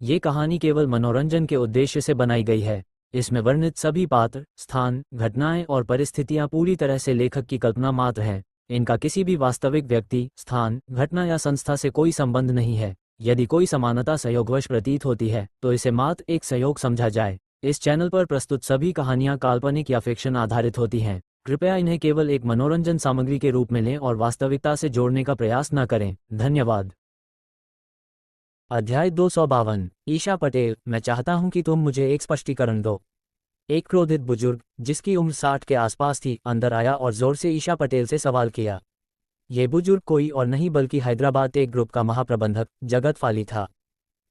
ये कहानी केवल मनोरंजन के उद्देश्य से बनाई गई है। इसमें वर्णित सभी पात्र, स्थान, घटनाएं और परिस्थितियां पूरी तरह से लेखक की कल्पना मात्र हैं। इनका किसी भी वास्तविक व्यक्ति, स्थान, घटना या संस्था से कोई संबंध नहीं है। यदि कोई समानता संयोगवश प्रतीत होती है तो इसे मात्र एक संयोग समझा जाए। इस चैनल पर प्रस्तुत सभी कहानियां काल्पनिक या फिक्शन आधारित होती हैं। कृपया इन्हें केवल एक मनोरंजन सामग्री के रूप में लें और वास्तविकता से जोड़ने का प्रयास न करें। धन्यवाद। अध्याय 252। ईशा पटेल, मैं चाहता हूं कि तुम मुझे एक स्पष्टीकरण दो। एक क्रोधित बुजुर्ग, जिसकी उम्र 60 के आसपास थी, अंदर आया और जोर से ईशा पटेल से सवाल किया। यह बुजुर्ग कोई और नहीं बल्कि हैदराबाद टेक ग्रुप का महाप्रबंधक जगत फाली था।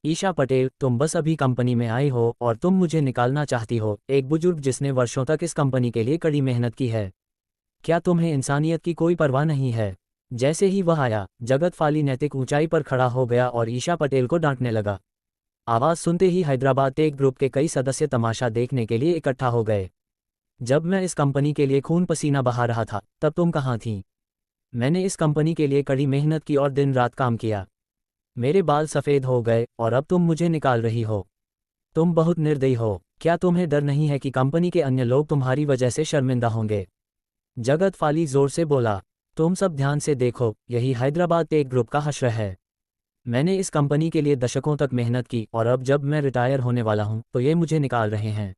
ईशा पटेल, तुम बस अभी कंपनी में आई हो और तुम मुझे निकालना चाहती हो। एक बुजुर्ग जिसने वर्षों तक इस कंपनी के लिए कड़ी मेहनत की है। क्या तुम्हें इंसानियत की कोई परवाह नहीं है? जैसे ही वह आया, जगत फाली नैतिक ऊंचाई पर खड़ा हो गया और ईशा पटेल को डांटने लगा। आवाज़ सुनते ही हैदराबाद टेक ग्रुप के कई सदस्य तमाशा देखने के लिए इकट्ठा हो गए। जब मैं इस कंपनी के लिए खून पसीना बहा रहा था, तब तुम कहाँ थी? मैंने इस कंपनी के लिए कड़ी मेहनत की और दिन रात काम किया। मेरे बाल सफ़ेद हो गए और अब तुम मुझे निकाल रही हो। तुम बहुत निर्दयी हो। क्या तुम्हें डर नहीं है कि कंपनी के अन्य लोग तुम्हारी वजह से शर्मिंदा होंगे? जगत फाली जोर से बोला। तुम सब ध्यान से देखो, यही हैदराबाद टेक ग्रुप का हश्र है। मैंने इस कंपनी के लिए दशकों तक मेहनत की और अब जब मैं रिटायर होने वाला हूं तो ये मुझे निकाल रहे हैं।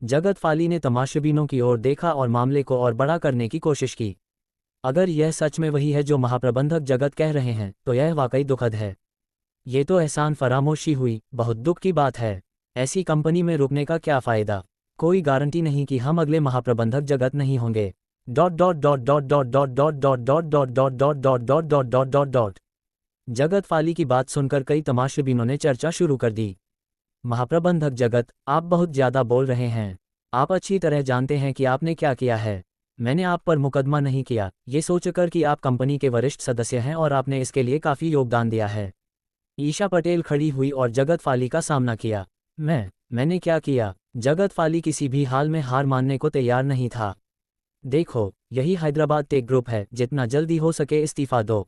जगत फाली ने तमाशबीनों की ओर देखा और मामले को और बड़ा करने की कोशिश की। अगर यह सच में वही है जो महाप्रबंधक जगत कह रहे हैं तो यह वाकई दुखद है। ये तो एहसान फरामोशी हुई, बहुत दुख की बात है। ऐसी कंपनी में रुकने का क्या फ़ायदा? कोई गारंटी नहीं कि हम अगले महाप्रबंधक जगत नहीं होंगे। Dot dot dot dot dot dot dot dot dot dot dot dot dot dot dot dot dot dot. जगत फाली की बात सुनकर कई तमाशबीनों ने चर्चा शुरू कर दी। महाप्रबंधक जगत, आप बहुत ज़्यादा बोल रहे हैं। आप अच्छी तरह जानते हैं कि आपने क्या किया है। मैंने आप पर मुकदमा नहीं किया, ये सोचकर कि आप कंपनी के वरिष्ठ सदस्य हैं और आपने इसके लिए काफ़ी योगदान दिया है। ईशा पटेल खड़ी हुई और जगत फाली का सामना किया। मैंने क्या किया? जगत फाली किसी भी हाल में हार मानने को तैयार नहीं था। देखो, यही हैदराबाद टेक ग्रुप है, जितना जल्दी हो सके इस्तीफा दो।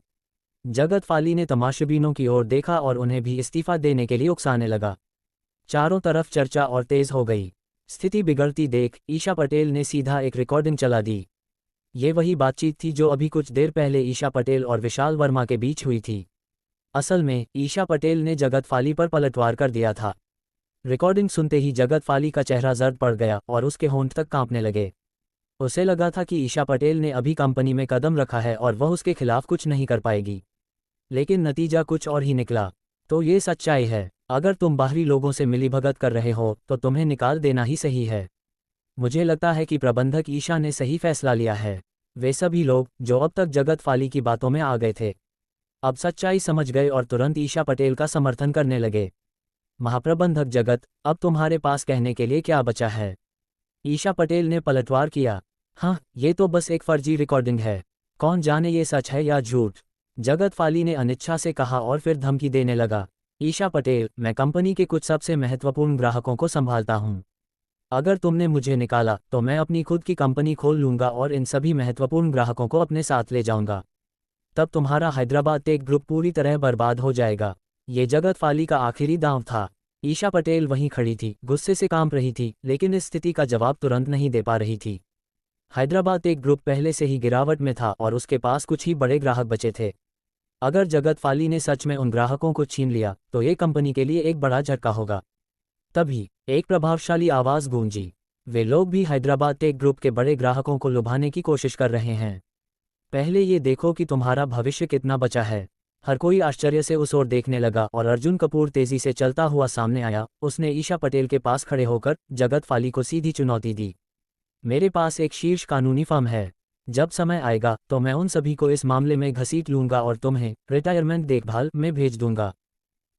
जगत फाली ने तमाशबीनों की ओर देखा और उन्हें भी इस्तीफा देने के लिए उकसाने लगा। चारों तरफ चर्चा और तेज हो गई। स्थिति बिगड़ती देख ईशा पटेल ने सीधा एक रिकॉर्डिंग चला दी। ये वही बातचीत थी जो अभी कुछ देर पहले ईशा पटेल और विशाल वर्मा के बीच हुई थी। असल में ईशा पटेल ने जगत फाली पर पलटवार कर दिया था। रिकॉर्डिंग सुनते ही जगत फाली का चेहरा जर्द पड़ गया और उसके होंठ तक कांपने लगे। उसे लगा था कि ईशा पटेल ने अभी कंपनी में कदम रखा है और वह उसके खिलाफ कुछ नहीं कर पाएगी। लेकिन नतीजा कुछ और ही निकला। तो ये सच्चाई है, अगर तुम बाहरी लोगों से मिलीभगत कर रहे हो तो तुम्हें निकाल देना ही सही है। मुझे लगता है कि प्रबंधक ईशा ने सही फैसला लिया है। वे सभी लोग जो अब तक जगत फाली की बातों में आ गए थे, अब सच्चाई समझ गए और तुरंत ईशा पटेल का समर्थन करने लगे। महाप्रबंधक जगत, अब तुम्हारे पास कहने के लिए क्या बचा है? ईशा पटेल ने पलटवार किया। हाँ, ये तो बस एक फर्जी रिकॉर्डिंग है। कौन जाने ये सच है या झूठ? जगत फाली ने अनिच्छा से कहा और फिर धमकी देने लगा। ईशा पटेल, मैं कंपनी के कुछ सबसे महत्वपूर्ण ग्राहकों को संभालता हूँ। अगर तुमने मुझे निकाला तो मैं अपनी खुद की कंपनी खोल लूँगा और इन सभी महत्वपूर्ण ग्राहकों को अपने साथ ले जाऊँगा। तब तुम्हारा हैदराबाद टेक ग्रुप पूरी तरह बर्बाद हो जाएगा। ये जगत फाली का आखिरी दांव था। ईशा पटेल वहीं खड़ी थी, गुस्से से कांप रही थी, लेकिन इस स्थिति का जवाब तुरंत नहीं दे पा रही थी। हैदराबाद टेक ग्रुप पहले से ही गिरावट में था और उसके पास कुछ ही बड़े ग्राहक बचे थे। अगर जगत फाली ने सच में उन ग्राहकों को छीन लिया तो ये कंपनी के लिए एक बड़ा झटका होगा। तभी एक प्रभावशाली आवाज़ गूंजी। वे लोग भी हैदराबाद टेक ग्रुप के बड़े ग्राहकों को लुभाने की कोशिश कर रहे हैं। पहले ये देखो कि तुम्हारा भविष्य कितना बचा है। हर कोई आश्चर्य से उस ओर देखने लगा और अर्जुन कपूर तेजी से चलता हुआ सामने आया। उसने ईशा पटेल के पास खड़े होकर जगत फाली को सीधी चुनौती दी। मेरे पास एक शीर्ष कानूनी फर्म है। जब समय आएगा तो मैं उन सभी को इस मामले में घसीट लूंगा और तुम्हें रिटायरमेंट देखभाल में भेज दूंगा।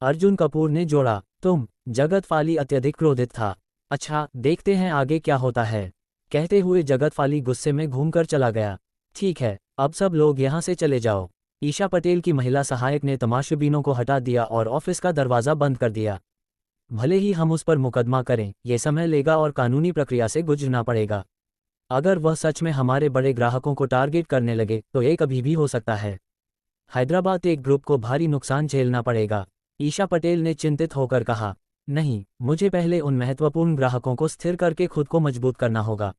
अर्जुन कपूर ने जोड़ा। तुम? जगत फाली अत्यधिक क्रोधित था। अच्छा, देखते हैं आगे क्या होता है। कहते हुए जगत फाली गुस्से में घूमकर चला गया। ठीक है, अब सब लोग यहाँ से चले जाओ। ईशा पटेल की महिला सहायक ने तमाशबीनों को हटा दिया और ऑफिस का दरवाज़ा बंद कर दिया। भले ही हम उस पर मुकदमा करें, ये समय लेगा और कानूनी प्रक्रिया से गुजरना पड़ेगा। अगर वह सच में हमारे बड़े ग्राहकों को टारगेट करने लगे तो ये कभी भी हो सकता है। हैदराबाद टेक ग्रुप को भारी नुकसान झेलना पड़ेगा। ईशा पटेल ने चिंतित होकर कहा। नहीं, मुझे पहले उन महत्वपूर्ण ग्राहकों को स्थिर करके खुद को मजबूत करना होगा।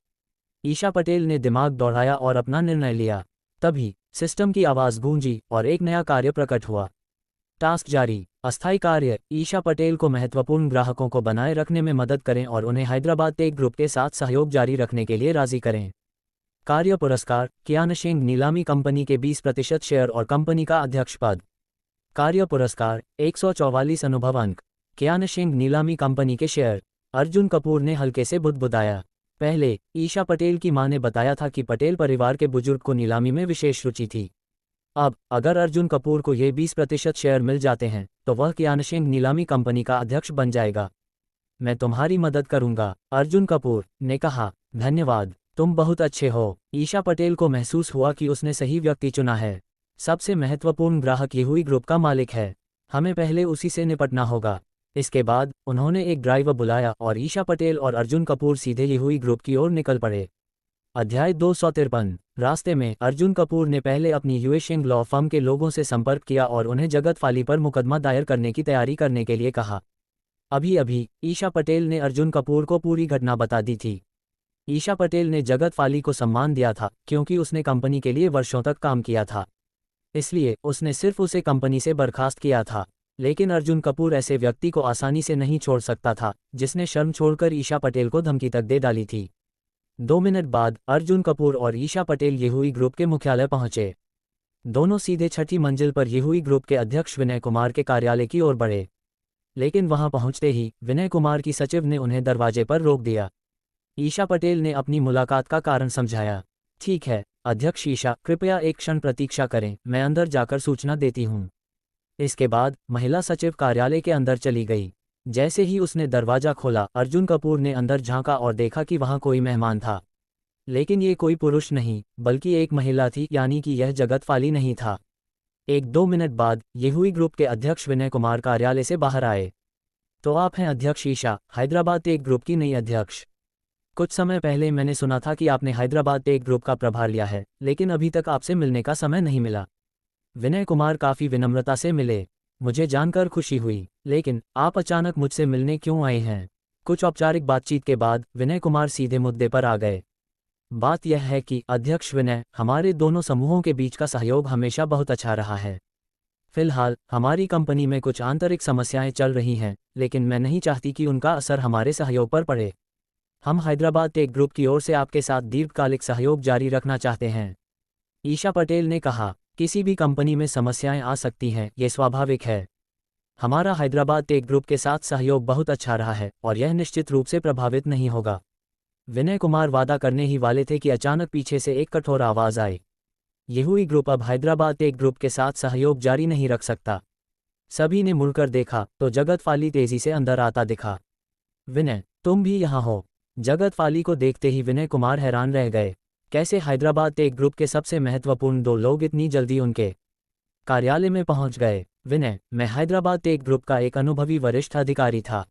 ईशा पटेल ने दिमाग दौड़ाया और अपना निर्णय लिया। तभी सिस्टम की आवाज़ गूंजी और एक नया कार्य प्रकट हुआ। टास्क जारी। अस्थायी कार्य। ईशा पटेल को महत्वपूर्ण ग्राहकों को बनाए रखने में मदद करें और उन्हें हैदराबाद टेक ग्रुप के साथ सहयोग जारी रखने के लिए राजी करें। कार्य पुरस्कार। कियानशिंग नीलामी कंपनी के 20% शेयर और कंपनी का अध्यक्ष पद। कार्य पुरस्कार 144 अनुभव अंक। कियानशिंग नीलामी कंपनी के शेयर। अर्जुन कपूर ने हल्के से बुदबुदाया। पहले ईशा पटेल की मां ने बताया था कि पटेल परिवार के बुजुर्ग को नीलामी में विशेष रुचि थी। अब अगर अर्जुन कपूर को ये 20% शेयर मिल जाते हैं तो वह कियानशिंग नीलामी कंपनी का अध्यक्ष बन जाएगा। मैं तुम्हारी मदद करूंगा, अर्जुन कपूर ने कहा। धन्यवाद, तुम बहुत अच्छे हो। ईशा पटेल को महसूस हुआ कि उसने सही व्यक्ति चुना है। सबसे महत्वपूर्ण ग्राहक येहुई ग्रुप का मालिक है। हमें पहले उसी से निपटना होगा। इसके बाद उन्होंने एक ड्राइवर बुलाया और ईशा पटेल और अर्जुन कपूर सीधे येहुई ग्रुप की ओर निकल पड़े। अध्याय 253। रास्ते में अर्जुन कपूर ने पहले अपनी यूएशिंग लॉ फर्म के लोगों से संपर्क किया और उन्हें जगत फाली पर मुकदमा दायर करने की तैयारी करने के लिए कहा। अभी अभी ईशा पटेल ने अर्जुन कपूर को पूरी घटना बता दी थी। ईशा पटेल ने जगत फाली को सम्मान दिया था क्योंकि उसने कंपनी के लिए वर्षों तक काम किया था, इसलिए उसने सिर्फ उसे कंपनी से बर्खास्त किया था। लेकिन अर्जुन कपूर ऐसे व्यक्ति को आसानी से नहीं छोड़ सकता था जिसने शर्म छोड़कर ईशा पटेल को धमकी तक दे डाली थी। 2 मिनट बाद अर्जुन कपूर और ईशा पटेल येहुई ग्रुप के मुख्यालय पहुंचे। दोनों सीधे छठी मंजिल पर येहुई ग्रुप के अध्यक्ष विनय कुमार के कार्यालय की ओर बढ़े। लेकिन वहां पहुंचते ही विनय कुमार की सचिव ने उन्हें दरवाजे पर रोक दिया। ईशा पटेल ने अपनी मुलाकात का कारण समझाया। ठीक है अध्यक्ष ईशा, कृपया एक क्षण प्रतीक्षा करें, मैं अंदर जाकर सूचना देती हूं। इसके बाद महिला सचिव कार्यालय के अंदर चली गई। जैसे ही उसने दरवाजा खोला, अर्जुन कपूर ने अंदर झांका और देखा कि वहां कोई मेहमान था। लेकिन ये कोई पुरुष नहीं बल्कि एक महिला थी, यानी कि यह जगत फाली नहीं था। 1-2 मिनट बाद येहुई ग्रुप के अध्यक्ष विनय कुमार कार्यालय से बाहर आए। तो आप हैं अध्यक्ष ईशा, हैदराबाद टेक ग्रुप की नई अध्यक्ष। कुछ समय पहले मैंने सुना था कि आपने हैदराबाद टेक ग्रुप का प्रभार लिया है, लेकिन अभी तक आपसे मिलने का समय नहीं मिला। विनय कुमार काफी विनम्रता से मिले। मुझे जानकर खुशी हुई, लेकिन आप अचानक मुझसे मिलने क्यों आए हैं? कुछ औपचारिक बातचीत के बाद विनय कुमार सीधे मुद्दे पर आ गए। बात यह है कि अध्यक्ष विनय, हमारे दोनों समूहों के बीच का सहयोग हमेशा बहुत अच्छा रहा है। फिलहाल हमारी कंपनी में कुछ आंतरिक समस्याएं चल रही हैं, लेकिन मैं नहीं चाहती कि उनका असर हमारे सहयोग पर पड़े। हम हैदराबाद टेक ग्रुप की ओर से आपके साथ दीर्घकालिक सहयोग जारी रखना चाहते हैं। ईशा पटेल ने कहा। किसी भी कंपनी में समस्याएं आ सकती हैं, ये स्वाभाविक है। हमारा हैदराबाद टेक ग्रुप के साथ सहयोग बहुत अच्छा रहा है और यह निश्चित रूप से प्रभावित नहीं होगा। विनय कुमार वादा करने ही वाले थे कि अचानक पीछे से एक कठोर आवाज आई। येहुई ग्रुप अब हैदराबाद टेक ग्रुप के साथ सहयोग जारी नहीं रख सकता। सभी ने मुड़कर देखा तो जगत फाली तेजी से अंदर आता दिखा। विनय, तुम भी यहाँ हो? जगत फाली को देखते ही विनय कुमार हैरान रह गए। कैसे हैदराबाद टेक ग्रुप के सबसे महत्वपूर्ण 2 लोग इतनी जल्दी उनके कार्यालय में पहुंच गए? विनय, मैं हैदराबाद टेक ग्रुप का एक अनुभवी वरिष्ठ अधिकारी था।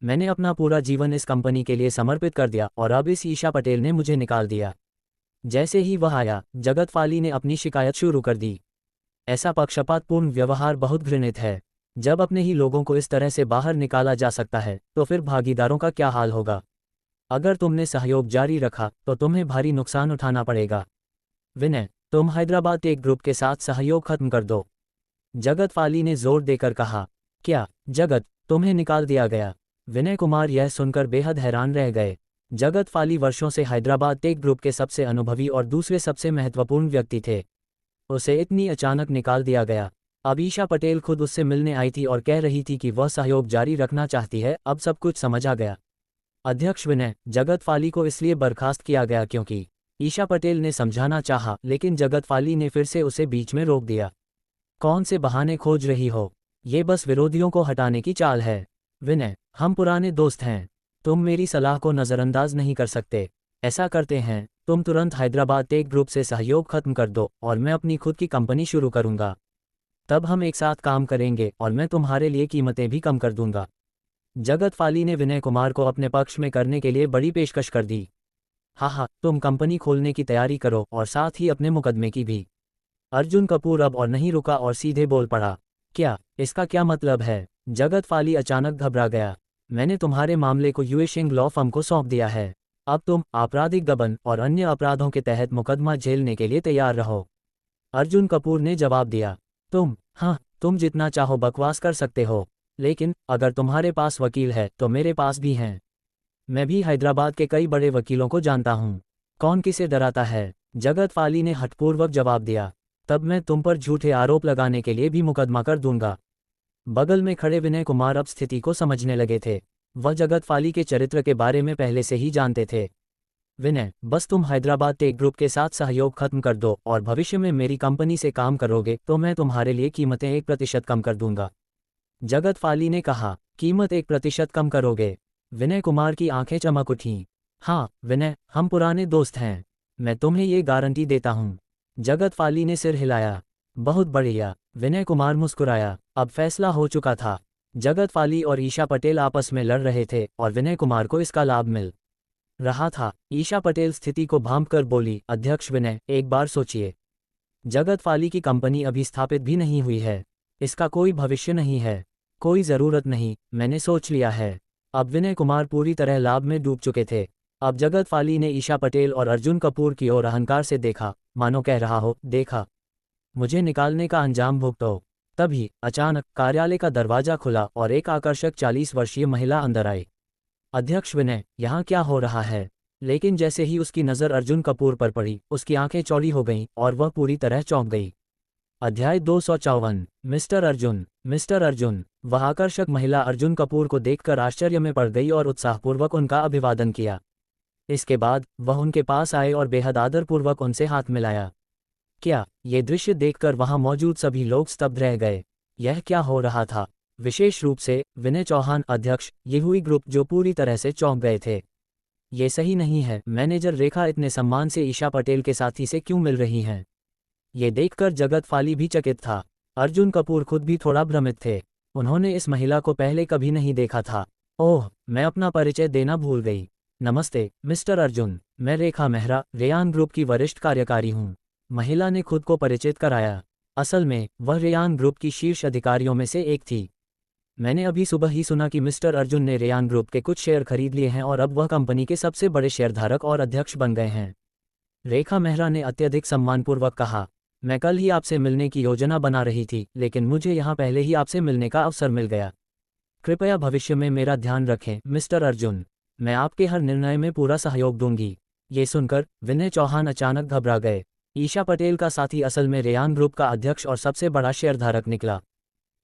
मैंने अपना पूरा जीवन इस कंपनी के लिए समर्पित कर दिया और अब इस ईशा पटेल ने मुझे निकाल दिया। जैसे ही वह आया, जगत फाली ने अपनी शिकायत शुरू कर दी। ऐसा पक्षपातपूर्ण व्यवहार बहुत घृणित है। जब अपने ही लोगों को इस तरह से बाहर निकाला जा सकता है तो फिर भागीदारों का क्या हाल होगा? अगर तुमने सहयोग जारी रखा तो तुम्हें भारी नुकसान उठाना पड़ेगा। विनय, तुम हैदराबाद टेक ग्रुप के साथ सहयोग खत्म कर दो, जगत फाली ने जोर देकर कहा। क्या जगत, तुम्हें निकाल दिया गया? विनय कुमार यह सुनकर बेहद हैरान रह गए। जगत फाली वर्षों से हैदराबाद टेक ग्रुप के सबसे अनुभवी और दूसरे सबसे महत्वपूर्ण व्यक्ति थे। उसे इतनी अचानक निकाल दिया गया। अब ईशा पटेल खुद उससे मिलने आई थी और कह रही थी कि वह सहयोग जारी रखना चाहती है। अब सब कुछ समझ आ गया। अध्यक्ष विनय, जगत फाली को इसलिए बर्खास्त किया गया क्योंकि ईशा पटेल ने समझाना चाहा, लेकिन जगत फाली ने फिर से उसे बीच में रोक दिया। कौन से बहाने खोज रही हो? ये बस विरोधियों को हटाने की चाल है। विनय, हम पुराने दोस्त हैं। तुम मेरी सलाह को नज़रअंदाज नहीं कर सकते। ऐसा करते हैं, तुम तुरंत हैदराबाद टेक ग्रुप से सहयोग खत्म कर दो और मैं अपनी खुद की कंपनी शुरू करूंगा। तब हम एक साथ काम करेंगे और मैं तुम्हारे लिए कीमतें भी कम कर दूंगा। जगत फाली ने विनय कुमार को अपने पक्ष में करने के लिए बड़ी पेशकश कर दी। हाँ, तुम कंपनी खोलने की तैयारी करो और साथ ही अपने मुकदमे की भी। अर्जुन कपूर अब और नहीं रुका और सीधे बोल पड़ा। क्या इसका क्या मतलब है? जगत फाली अचानक घबरा गया। मैंने तुम्हारे मामले को यूएशिंग लॉ फर्म को सौंप दिया है। अब तुम आपराधिक गबन और अन्य अपराधों के तहत मुकदमा झेलने के लिए तैयार रहो। अर्जुन कपूर ने जवाब दिया। हाँ, तुम जितना चाहो बकवास कर सकते हो, लेकिन अगर तुम्हारे पास वकील है तो मेरे पास भी हैं। मैं भी हैदराबाद के कई बड़े वकीलों को जानता हूँ। कौन किसे डराता है? जगत फाली ने हठपूर्वक जवाब दिया। तब मैं तुम पर झूठे आरोप लगाने के लिए भी मुकदमा कर दूंगा। बगल में खड़े विनय कुमार अब स्थिति को समझने लगे थे। वह जगत फाली के चरित्र के बारे में पहले से ही जानते थे। विनय, बस तुम हैदराबाद टेक ग्रुप के साथ सहयोग खत्म कर दो और भविष्य में मेरी कंपनी से काम करोगे तो मैं तुम्हारे लिए कीमतें 1% कम कर दूंगा। जगत फाली ने कहा। कीमत 1% कम करोगे? विनय कुमार की आंखें चमक उठीं। हाँ विनय, हम पुराने दोस्त हैं। मैं तुम्हें ये गारंटी देता हूँ। जगत फाली ने सिर हिलाया। बहुत बढ़िया। विनय कुमार मुस्कुराया। अब फैसला हो चुका था। जगत फाली और ईशा पटेल आपस में लड़ रहे थे और विनय कुमार को इसका लाभ मिल रहा था। ईशा पटेल स्थिति को भांपकर बोली, अध्यक्ष विनय, एक बार सोचिए। जगत फाली की कंपनी अभी स्थापित भी नहीं हुई है। इसका कोई भविष्य नहीं है। कोई ज़रूरत नहीं, मैंने सोच लिया है। अब विनय कुमार पूरी तरह लाभ में डूब चुके थे। अब जगत फाली ने ईशा पटेल और अर्जुन कपूर की ओर अहंकार से देखा, मानो कह रहा हो, देखा, मुझे निकालने का अंजाम भुगतो। तभी अचानक कार्यालय का दरवाजा खुला और एक आकर्षक 40 वर्षीय महिला अंदर आई। अध्यक्ष विनय, यहाँ क्या हो रहा है? लेकिन जैसे ही उसकी नज़र अर्जुन कपूर पर पड़ी, उसकी आंखें चौड़ी हो गईं और वह पूरी तरह चौंक गई। अध्याय 254। मिस्टर अर्जुन। वह आकर्षक महिला अर्जुन कपूर को देखकर आश्चर्य में पड़ गई और उत्साहपूर्वक उनका अभिवादन किया। इसके बाद वह उनके पास आए और बेहद आदरपूर्वक उनसे हाथ मिलाया। क्या ये दृश्य देखकर वहां मौजूद सभी लोग स्तब्ध रह गए। यह क्या हो रहा था? विशेष रूप से विनय चौहान अध्यक्ष, ये हुई ग्रुप जो पूरी तरह से चौंक गए थे। ये सही नहीं है। मैनेजर रेखा इतने सम्मान से ईशा पटेल के साथी से क्यों मिल रही हैं? ये देखकर जगत फाली भी चकित था। अर्जुन कपूर खुद भी थोड़ा भ्रमित थे। उन्होंने इस महिला को पहले कभी नहीं देखा था। ओह, मैं अपना परिचय देना भूल गई। नमस्ते मिस्टर अर्जुन, मैं रेखा मेहरा, रेयान ग्रुप की वरिष्ठ कार्यकारी हूँ। महिला ने खुद को परिचित कराया। असल में वह रेयान ग्रुप की शीर्ष अधिकारियों में से एक थी। मैंने अभी सुबह ही सुना कि मिस्टर अर्जुन ने रेयान ग्रुप के कुछ शेयर खरीद लिए हैं और अब वह कंपनी के सबसे बड़े शेयरधारक और अध्यक्ष बन गए हैं। रेखा मेहरा ने अत्यधिक सम्मानपूर्वक कहा। मैं कल ही आपसे मिलने की योजना बना रही थी, लेकिन मुझे यहाँ पहले ही आपसे मिलने का अवसर मिल गया। कृपया भविष्य में मेरा ध्यान रखें मिस्टर अर्जुन। मैं आपके हर निर्णय में पूरा सहयोग दूंगी। ये सुनकर विनय चौहान अचानक घबरा गए। ईशा पटेल का साथी असल में रेयान ग्रुप का अध्यक्ष और सबसे बड़ा शेयरधारक निकला।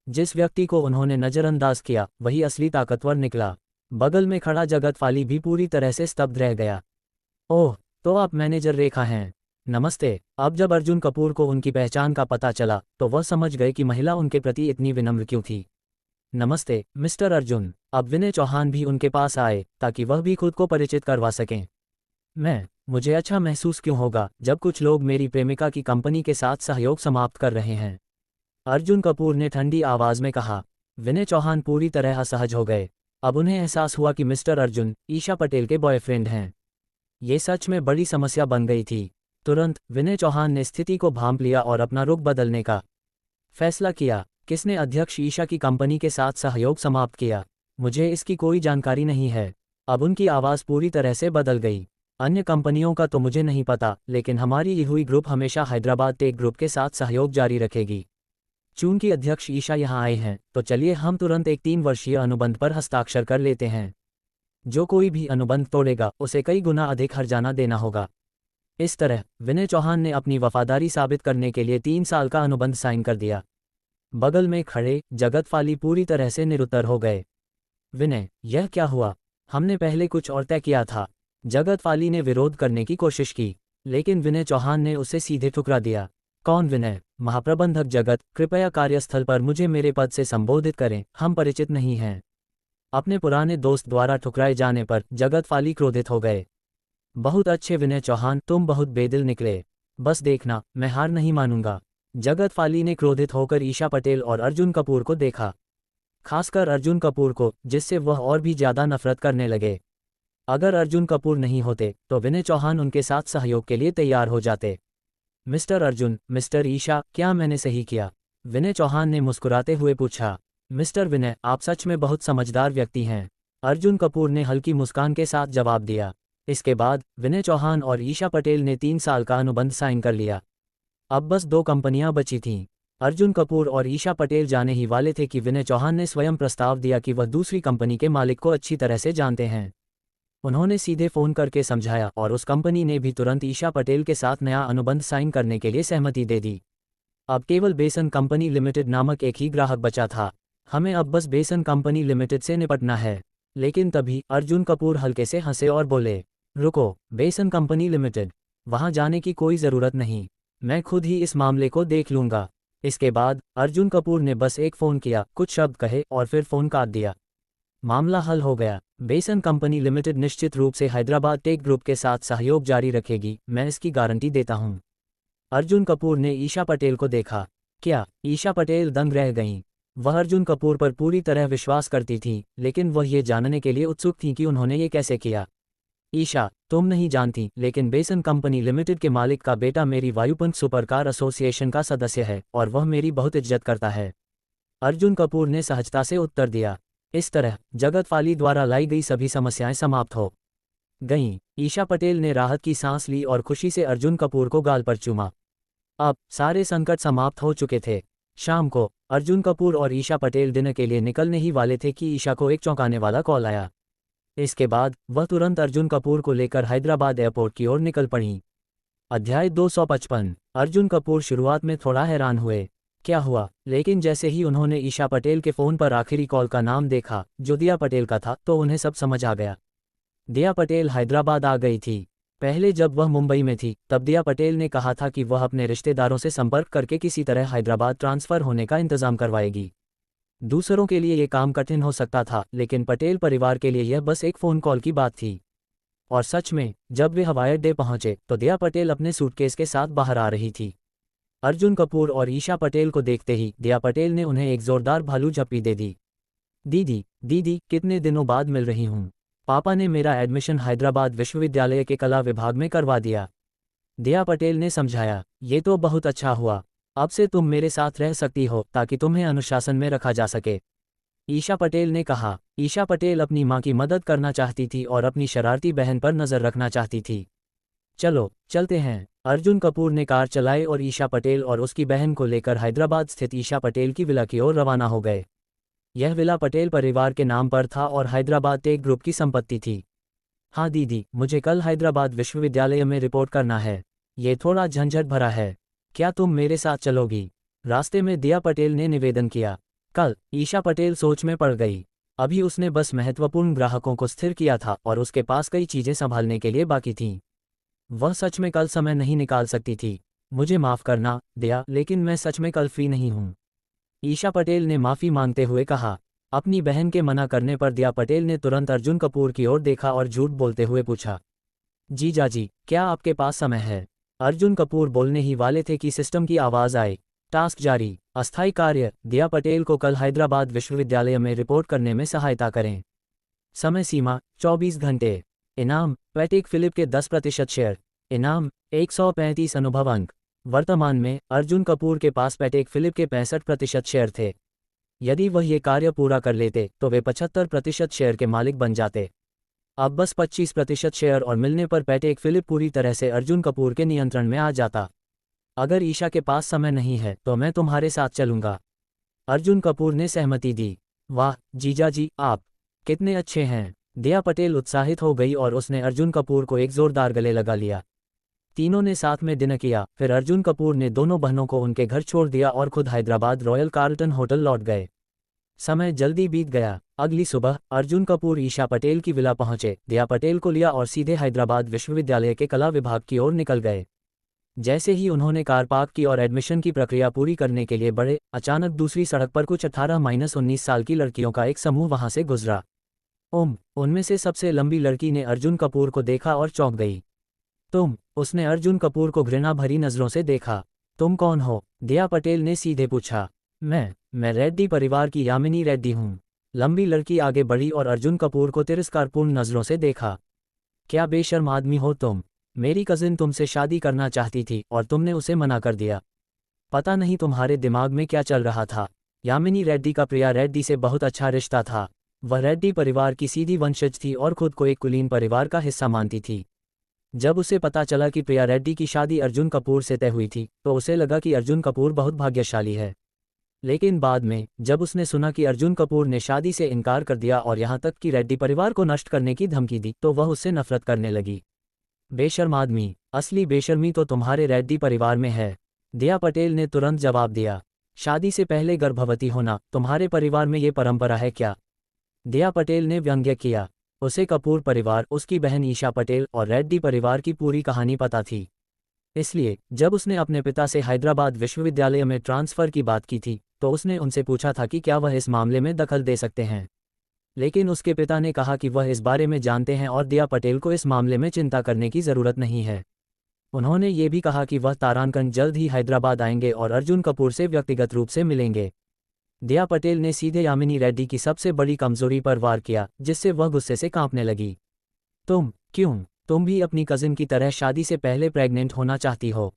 जिस व्यक्ति को उन्होंने नज़रअंदाज किया वही असली ताकतवर निकला। बगल में खड़ा जगत फाली भी पूरी तरह से स्तब्ध रह गया। ओह, तो आप मैनेजर रेखा हैं। नमस्ते। अब जब अर्जुन कपूर को उनकी पहचान का पता चला तो वह समझ गए कि महिला उनके प्रति इतनी विनम्र क्यों थी। नमस्ते मिस्टर अर्जुन। अब विनय चौहान भी उनके पास आए ताकि वह भी खुद को परिचित करवा सकें। मुझे अच्छा महसूस क्यों होगा जब कुछ लोग मेरी प्रेमिका की कंपनी के साथ सहयोग समाप्त कर रहे हैं, अर्जुन कपूर ने ठंडी आवाज में कहा। विनय चौहान पूरी तरह असहज हो गए। अब उन्हें एहसास हुआ कि मिस्टर अर्जुन ईशा पटेल के बॉयफ्रेंड हैं। ये सच में बड़ी समस्या बन गई थी। तुरंत विनय चौहान ने स्थिति को भांप लिया और अपना रुख बदलने का फैसला किया। किसने अध्यक्ष ईशा की कंपनी के साथ सहयोग समाप्त किया? मुझे इसकी कोई जानकारी नहीं है। अब उनकी आवाज़ पूरी तरह से बदल गई। अन्य कंपनियों का तो मुझे नहीं पता, लेकिन हमारी ये हुई ग्रुप हमेशा हैदराबाद टेक ग्रुप के साथ सहयोग जारी रखेगी। चूंकि अध्यक्ष ईशा यहाँ आए हैं तो चलिए हम तुरंत एक 3 वर्षीय अनुबंध पर हस्ताक्षर कर लेते हैं। जो कोई भी अनुबंध तोड़ेगा उसे कई गुना अधिक हर्जाना देना होगा। इस तरह विनय चौहान ने अपनी वफादारी साबित करने के लिए 3 साल का अनुबंध साइन कर दिया। बगल में खड़े जगत फाली पूरी तरह से निरुत्तर हो गए। विनय, यह क्या हुआ? हमने पहले कुछ और तय किया था। जगत फाली ने विरोध करने की कोशिश की, लेकिन विनय चौहान ने उसे सीधे ठुकरा दिया। कौन विनय? महाप्रबंधक जगत, कृपया कार्यस्थल पर मुझे मेरे पद से संबोधित करें, हम परिचित नहीं हैं। अपने पुराने दोस्त द्वारा ठुकराए जाने पर जगत फाली क्रोधित हो गए। बहुत अच्छे विनय चौहान, तुम बहुत बेदिल निकले। बस देखना, मैं हार नहीं मानूंगा। जगत फाली ने क्रोधित होकर ईशा पटेल और अर्जुन कपूर को देखा, खासकर अर्जुन कपूर को, जिससे वह और भी ज्यादा नफरत करने लगे। अगर अर्जुन कपूर नहीं होते तो विनय चौहान उनके साथ सहयोग के लिए तैयार हो जाते। मिस्टर अर्जुन, मिस्टर ईशा, क्या मैंने सही किया? विनय चौहान ने मुस्कुराते हुए पूछा। मिस्टर विनय, आप सच में बहुत समझदार व्यक्ति हैं, अर्जुन कपूर ने हल्की मुस्कान के साथ जवाब दिया। इसके बाद विनय चौहान और ईशा पटेल ने 3 साल का अनुबंध साइन कर लिया। अब बस 2 कंपनियां बची थीं। अर्जुन कपूर और ईशा पटेल जाने ही वाले थे कि विनय चौहान ने स्वयं प्रस्ताव दिया कि वह दूसरी कंपनी के मालिक को अच्छी तरह से जानते हैं। उन्होंने सीधे फ़ोन करके समझाया और उस कंपनी ने भी तुरंत ईशा पटेल के साथ नया अनुबंध साइन करने के लिए सहमति दे दी। अब केवल बेसन कंपनी लिमिटेड नामक एक ही ग्राहक बचा था। हमें अब बस बेसन कंपनी लिमिटेड से निपटना है। लेकिन तभी अर्जुन कपूर हल्के से हंसे और बोले, रुको, बेसन कंपनी लिमिटेड? वहां जाने की कोई ज़रूरत नहीं, मैं खुद ही इस मामले को देख लूँगा। इसके बाद अर्जुन कपूर ने बस एक फ़ोन किया, कुछ शब्द कहे और फिर फ़ोन काट दिया। मामला हल हो गया। बेसन कंपनी लिमिटेड निश्चित रूप से हैदराबाद टेक ग्रुप के साथ सहयोग जारी रखेगी, मैं इसकी गारंटी देता हूँ। अर्जुन कपूर ने ईशा पटेल को देखा। क्या? ईशा पटेल दंग रह गईं। वह अर्जुन कपूर पर पूरी तरह विश्वास करती थीं, लेकिन वह ये जानने के लिए उत्सुक थीं कि उन्होंने ये कैसे किया। ईशा, तुम नहीं जानती, लेकिन बेसन कंपनी लिमिटेड के मालिक का बेटा मेरी वायुपुंज सुपरकार एसोसिएशन का सदस्य है और वह मेरी बहुत इज्जत करता है, अर्जुन कपूर ने सहजता से उत्तर दिया। इस तरह जगत फाली द्वारा लाई गई सभी समस्याएं समाप्त हो गईं। ईशा पटेल ने राहत की सांस ली और खुशी से अर्जुन कपूर को गाल पर चूमा। अब सारे संकट समाप्त हो चुके थे। शाम को अर्जुन कपूर और ईशा पटेल डिनर के लिए निकलने ही वाले थे कि ईशा को एक चौंकाने वाला कॉल आया। इसके बाद वह तुरंत अर्जुन कपूर को लेकर हैदराबाद एयरपोर्ट की ओर निकल पड़ी। अध्याय 255। अर्जुन कपूर शुरुआत में थोड़ा हैरान हुए, क्या हुआ, लेकिन जैसे ही उन्होंने ईशा पटेल के फ़ोन पर आखिरी कॉल का नाम देखा, जो दिया पटेल का था, तो उन्हें सब समझ आ गया। दिया पटेल हैदराबाद आ गई थी। पहले जब वह मुंबई में थी, तब दिया पटेल ने कहा था कि वह अपने रिश्तेदारों से संपर्क करके किसी तरह हैदराबाद ट्रांसफ़र होने का इंतज़ाम करवाएगी। दूसरों के लिए ये काम कठिन हो सकता था, लेकिन पटेल परिवार के लिए यह बस एक फ़ोन कॉल की बात थी। और सच में जब वे हवाई अड्डे पहुंचे तो दिया पटेल अपने सूटकेस के साथ बाहर आ रही थी। अर्जुन कपूर और ईशा पटेल को देखते ही दिया पटेल ने उन्हें एक जोरदार भालू झप्पी दे दी। दीदी, दीदी, कितने दिनों बाद मिल रही हूँ। पापा ने मेरा एडमिशन हैदराबाद विश्वविद्यालय के कला विभाग में करवा दिया, दिया पटेल ने समझाया। ये तो बहुत अच्छा हुआ, अब से तुम मेरे साथ रह सकती हो ताकि तुम्हें अनुशासन में रखा जा सके, ईशा पटेल ने कहा। ईशा पटेल अपनी मां की मदद करना चाहती थी और अपनी शरारती बहन पर नज़र रखना चाहती थी। चलो चलते हैं, अर्जुन कपूर ने कार चलाई और ईशा पटेल और उसकी बहन को लेकर हैदराबाद स्थित ईशा पटेल की विला की ओर रवाना हो गए। यह विला पटेल परिवार के नाम पर था और हैदराबाद टेक ग्रुप की संपत्ति थी। हाँ दीदी, मुझे कल हैदराबाद विश्वविद्यालय में रिपोर्ट करना है। ये थोड़ा झंझट भरा है, क्या तुम मेरे साथ चलोगी? रास्ते में दिया पटेल ने निवेदन किया। कल? ईशा पटेल सोच में पड़ गई। अभी उसने बस महत्वपूर्ण ग्राहकों को स्थिर किया था और उसके पास कई चीज़ें संभालने के लिए बाकी थीं। वह सच में कल समय नहीं निकाल सकती थी। मुझे माफ़ करना दिया, लेकिन मैं सच में कल फ्री नहीं हूँ, ईशा पटेल ने माफ़ी मांगते हुए कहा। अपनी बहन के मना करने पर दिया पटेल ने तुरंत अर्जुन कपूर की ओर देखा और झूठ बोलते हुए पूछा, जीजा जी, क्या आपके पास समय है? अर्जुन कपूर बोलने ही वाले थे कि सिस्टम की आवाज़ आई। टास्क जारी, अस्थायी कार्य, दिया पटेल को कल हैदराबाद विश्वविद्यालय में रिपोर्ट करने में सहायता करें। समय सीमा 24 घंटे। इनाम पैटेक फिलिप के 10% शेयर। इनाम 135 अनुभव अंक। वर्तमान में अर्जुन कपूर के पास पैटेक फिलिप के 65% शेयर थे। यदि वह ये कार्य पूरा कर लेते तो वे 75% शेयर के मालिक बन जाते। अब बस 25% शेयर और मिलने पर पैटेक फिलिप पूरी तरह से अर्जुन कपूर के नियंत्रण में आ जाता। अगर ईशा के पास समय नहीं है तो मैं तुम्हारे साथ चलूंगा, अर्जुन कपूर ने सहमति दी। वाह जीजा जी, आप कितने अच्छे हैं, दिया पटेल उत्साहित हो गई और उसने अर्जुन कपूर को एक जोरदार गले लगा लिया। तीनों ने साथ में डिनर किया, फिर अर्जुन कपूर ने दोनों बहनों को उनके घर छोड़ दिया और खुद हैदराबाद रॉयल कार्लटन होटल लौट गए। समय जल्दी बीत गया। अगली सुबह अर्जुन कपूर ईशा पटेल की विला पहुंचे, दिया पटेल को लिया और सीधे हैदराबाद विश्वविद्यालय के कला विभाग की ओर निकल गए। जैसे ही उन्होंने कार पार्क की और एडमिशन की प्रक्रिया पूरी करने के लिए बढ़े, अचानक दूसरी सड़क पर कुछ 18-19 साल की लड़कियों का एक समूह वहां से गुजरा। उनमें से सबसे लंबी लड़की ने अर्जुन कपूर को देखा और चौंक गई। तुम? उसने अर्जुन कपूर को घृणा भरी नज़रों से देखा। तुम कौन हो? दिया पटेल ने सीधे पूछा। मैं रेड्डी परिवार की यामिनी रेड्डी हूँ। लंबी लड़की आगे बढ़ी और अर्जुन कपूर को तिरस्कारपूर्ण नज़रों से देखा। क्या बेशर्म आदमी हो तुम? मेरी कजिन तुमसे शादी करना चाहती थी और तुमने उसे मना कर दिया। पता नहीं तुम्हारे दिमाग में क्या चल रहा था। यामिनी रेड्डी का प्रिया रेड्डी से बहुत अच्छा रिश्ता था। वह रेड्डी परिवार की सीधी वंशज थी और खुद को एक कुलीन परिवार का हिस्सा मानती थी। जब उसे पता चला कि प्रिया रेड्डी की शादी अर्जुन कपूर से तय हुई थी तो उसे लगा कि अर्जुन कपूर बहुत भाग्यशाली है। लेकिन बाद में जब उसने सुना कि अर्जुन कपूर ने शादी से इनकार कर दिया और यहाँ तक कि रेड्डी परिवार को नष्ट करने की धमकी दी तो वह उससे नफरत करने लगी। बेशर्म आदमी, असली बेशर्मी तो तुम्हारे रेड्डी परिवार में है, दिया पटेल ने तुरंत जवाब दिया। शादी से पहले गर्भवती होना तुम्हारे परिवार में ये परंपरा है क्या? दिया पटेल ने व्यंग्य किया। उसे कपूर परिवार, उसकी बहन ईशा पटेल और रेड्डी परिवार की पूरी कहानी पता थी। इसलिए जब उसने अपने पिता से हैदराबाद विश्वविद्यालय में ट्रांसफ़र की बात की थी तो उसने उनसे पूछा था कि क्या वह इस मामले में दखल दे सकते हैं। लेकिन उसके पिता ने कहा कि वह इस बारे में जानते हैं और दिया पटेल को इस मामले में चिंता करने की ज़रूरत नहीं है। उन्होंने ये भी कहा कि वह तारांकन जल्द ही हैदराबाद आएंगे और अर्जुन कपूर से व्यक्तिगत रूप से मिलेंगे। दिया पटेल ने सीधे यामिनी रेड्डी की सबसे बड़ी कमजोरी पर वार किया, जिससे वह गुस्से से कांपने लगी। तुम भी अपनी कजिन की तरह शादी से पहले प्रेग्नेंट होना चाहती हो?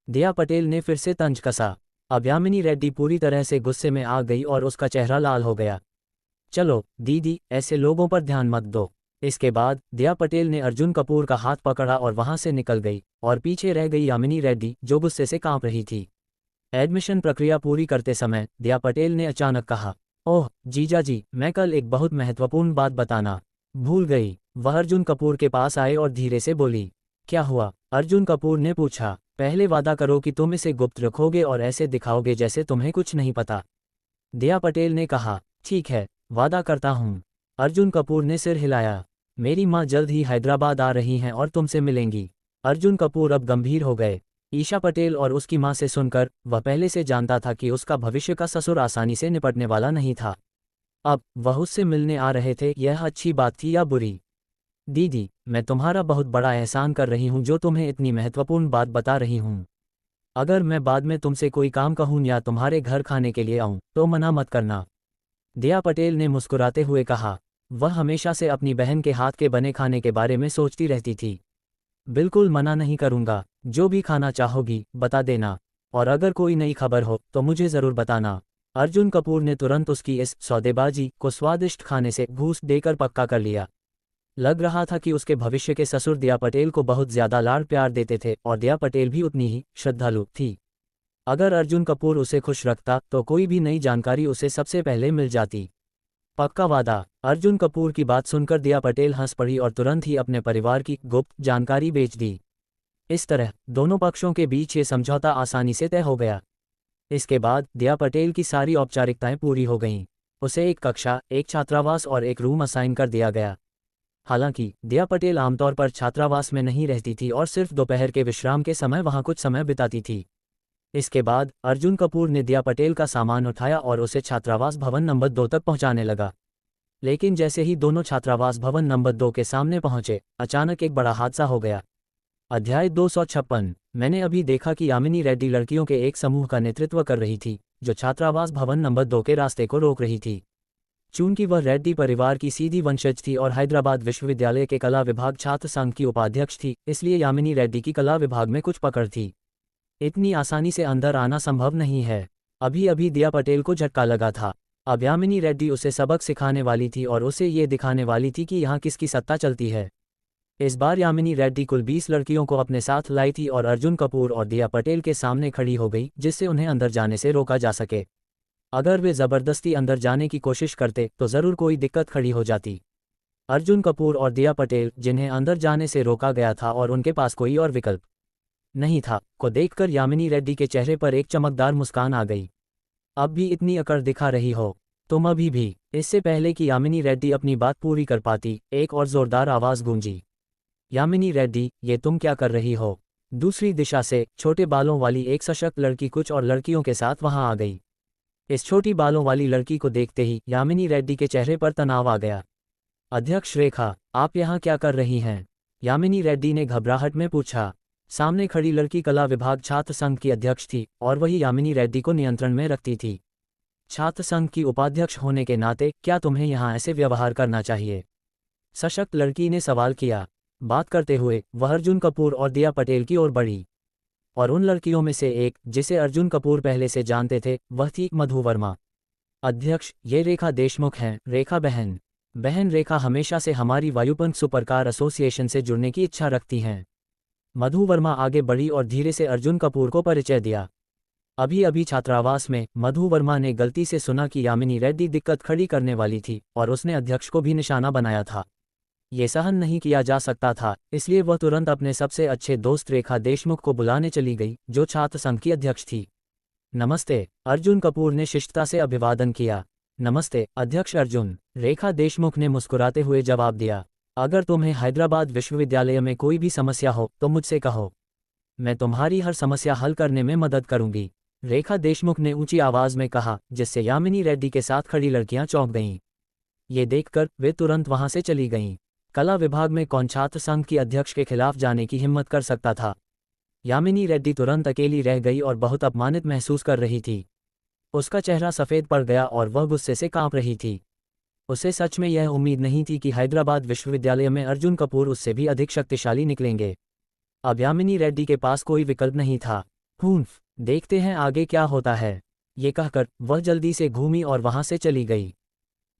दिया पटेल ने फिर से तंज कसा। अब यामिनी रेड्डी पूरी तरह से गुस्से में आ गई और उसका चेहरा लाल हो गया। चलो दीदी, ऐसे लोगों पर ध्यान मत दो। इसके बाद दिया पटेल ने अर्जुन कपूर का हाथ पकड़ा और वहां से निकल गई और पीछे रह गई यामिनी रेड्डी, जो गुस्से से कांप रही थी। एडमिशन प्रक्रिया पूरी करते समय दिया पटेल ने अचानक कहा, ओह जीजा जी, मैं कल एक बहुत महत्वपूर्ण बात बताना भूल गई। वह अर्जुन कपूर के पास आए और धीरे से बोली, क्या हुआ? अर्जुन कपूर ने पूछा। पहले वादा करो कि तुम इसे गुप्त रखोगे और ऐसे दिखाओगे जैसे तुम्हें कुछ नहीं पता। दिया पटेल ने कहा, ठीक है, वादा करता हूँ। अर्जुन कपूर ने सिर हिलाया। मेरी माँ जल्द ही हैदराबाद आ रही हैं और तुमसे मिलेंगी। अर्जुन कपूर अब गंभीर हो गए। ईशा पटेल और उसकी माँ से सुनकर वह पहले से जानता था कि उसका भविष्य का ससुर आसानी से निपटने वाला नहीं था। अब वह उससे मिलने आ रहे थे, यह अच्छी बात थी या बुरी? दीदी, मैं तुम्हारा बहुत बड़ा एहसान कर रही हूँ जो तुम्हें इतनी महत्वपूर्ण बात बता रही हूँ। अगर मैं बाद में तुमसे कोई काम कहूँ या तुम्हारे घर खाने के लिए आऊँ तो मना मत करना। दिया पटेल ने मुस्कुराते हुए कहा। वह हमेशा से अपनी बहन के हाथ के बने खाने के बारे में सोचती रहती थी। बिल्कुल मना नहीं करूँगा, जो भी खाना चाहोगी बता देना, और अगर कोई नई खबर हो तो मुझे ज़रूर बताना। अर्जुन कपूर ने तुरंत उसकी इस सौदेबाजी को स्वादिष्ट खाने से घूस देकर पक्का कर लिया। लग रहा था कि उसके भविष्य के ससुर दिया पटेल को बहुत ज्यादा लाड़ प्यार देते थे और दिया पटेल भी उतनी ही श्रद्धालु थी। अगर अर्जुन कपूर उसे खुश रखता तो कोई भी नई जानकारी उसे सबसे पहले मिल जाती। पक्का वादा। अर्जुन कपूर की बात सुनकर दिया पटेल हंस पड़ी और तुरंत ही अपने परिवार की गुप्त जानकारी बेच दी। इस तरह दोनों पक्षों के बीच ये समझौता आसानी से तय हो गया। इसके बाद दिया पटेल की सारी औपचारिकताएं पूरी हो गईं। उसे एक कक्षा, एक छात्रावास और एक रूम असाइन कर दिया गया। हालांकि दिया पटेल आमतौर पर छात्रावास में नहीं रहती थी और सिर्फ दोपहर के विश्राम के समय वहां कुछ समय बिताती थी। इसके बाद अर्जुन कपूर ने दिया पटेल का सामान उठाया और उसे छात्रावास भवन नंबर 2 तक पहुंचाने लगा। लेकिन जैसे ही दोनों छात्रावास भवन नंबर 2 के सामने पहुंचे, अचानक एक बड़ा हादसा हो गया। अध्याय 256। मैंने अभी देखा कि यामिनी रेड्डी लड़कियों के एक समूह का नेतृत्व कर रही थी जो छात्रावास भवन नंबर 2 के रास्ते को रोक रही थी। चूंकि वह रेड्डी परिवार की सीधी वंशज थी और हैदराबाद विश्वविद्यालय के कला विभाग छात्र संघ की उपाध्यक्ष थी, इसलिए यामिनी रेड्डी की कला विभाग में कुछ पकड़ थी। इतनी आसानी से अंदर आना संभव नहीं है। अभी अभी दिया पटेल को झटका लगा था। अब यामिनी रेड्डी उसे सबक सिखाने वाली थी और उसे ये दिखाने वाली थी कि यहाँ किसकी सत्ता चलती है। इस बार यामिनी रेड्डी कुल 20 लड़कियों को अपने साथ लाई थी और अर्जुन कपूर और दिया पटेल के सामने खड़ी हो गई, जिससे उन्हें अंदर जाने से रोका जा सके। अगर वे जबरदस्ती अंदर जाने की कोशिश करते तो ज़रूर कोई दिक्कत खड़ी हो जाती। अर्जुन कपूर और दिया पटेल, जिन्हें अंदर जाने से रोका गया था और उनके पास कोई और विकल्प नहीं था, को देखकर यामिनी रेड्डी के चेहरे पर एक चमकदार मुस्कान आ गई। अब भी इतनी अकड़ दिखा रही हो तुम अभी भी? इससे पहले कि यामिनी रेड्डी अपनी बात पूरी कर पाती, एक और जोरदार आवाज़ गूंजी। यामिनी रेड्डी, ये तुम क्या कर रही हो? दूसरी दिशा से छोटे बालों वाली एक सशक्त लड़की कुछ और लड़कियों के साथ वहां आ गई। इस छोटी बालों वाली लड़की को देखते ही यामिनी रेड्डी के चेहरे पर तनाव आ गया। अध्यक्ष रेखा, आप यहाँ क्या कर रही हैं? यामिनी रेड्डी ने घबराहट में पूछा। सामने खड़ी लड़की कला विभाग छात्र संघ की अध्यक्ष थी और वही यामिनी रेड्डी को नियंत्रण में रखती थी। छात्र संघ की उपाध्यक्ष होने के नाते क्या तुम्हें यहाँ ऐसे व्यवहार करना चाहिए? सशक्त लड़की ने सवाल किया। बात करते हुए वह अर्जुन कपूर और दिया पटेल की ओर बढ़ी। और उन लड़कियों में से एक जिसे अर्जुन कपूर पहले से जानते थे वह थी मधु वर्मा। अध्यक्ष, ये रेखा देशमुख हैं। रेखा बहन। बहन रेखा हमेशा से हमारी वायुपंख सुपरकार एसोसिएशन से जुड़ने की इच्छा रखती हैं। मधु वर्मा आगे बढ़ी और धीरे से अर्जुन कपूर को परिचय दिया। अभी अभी छात्रावास में मधु वर्मा ने गलती से सुना कि यामिनी रेड्डी दिक्कत खड़ी करने वाली थी और उसने अध्यक्ष को भी निशाना बनाया था। ये सहन नहीं किया जा सकता था, इसलिए वह तुरंत अपने सबसे अच्छे दोस्त रेखा देशमुख को बुलाने चली गई, जो छात्र संघ की अध्यक्ष थी। नमस्ते, अर्जुन कपूर ने शिष्टता से अभिवादन किया। नमस्ते अध्यक्ष अर्जुन, रेखा देशमुख ने मुस्कुराते हुए जवाब दिया। अगर तुम्हें हैदराबाद विश्वविद्यालय में कोई भी समस्या हो तो मुझसे कहो, मैं तुम्हारी हर समस्या हल करने में मदद करूंगी, रेखा देशमुख ने ऊंची आवाज में कहा, जिससे यामिनी रेड्डी के साथ खड़ी लड़कियां चौंक गईं। ये देखकर वे तुरंत वहां से चली गईं। कला विभाग में कौन छात्र संघ की अध्यक्ष के खिलाफ जाने की हिम्मत कर सकता था। यामिनी रेड्डी तुरंत अकेली रह गई और बहुत अपमानित महसूस कर रही थी। उसका चेहरा सफ़ेद पड़ गया और वह गुस्से से कांप रही थी। उसे सच में यह उम्मीद नहीं थी कि हैदराबाद विश्वविद्यालय में अर्जुन कपूर उससे भी अधिक शक्तिशाली निकलेंगे। अब यामिनी रेड्डी के पास कोई विकल्प नहीं था। हूंफ, देखते हैं आगे क्या होता है, ये कहकर वह जल्दी से घूमी और वहां से चली गई।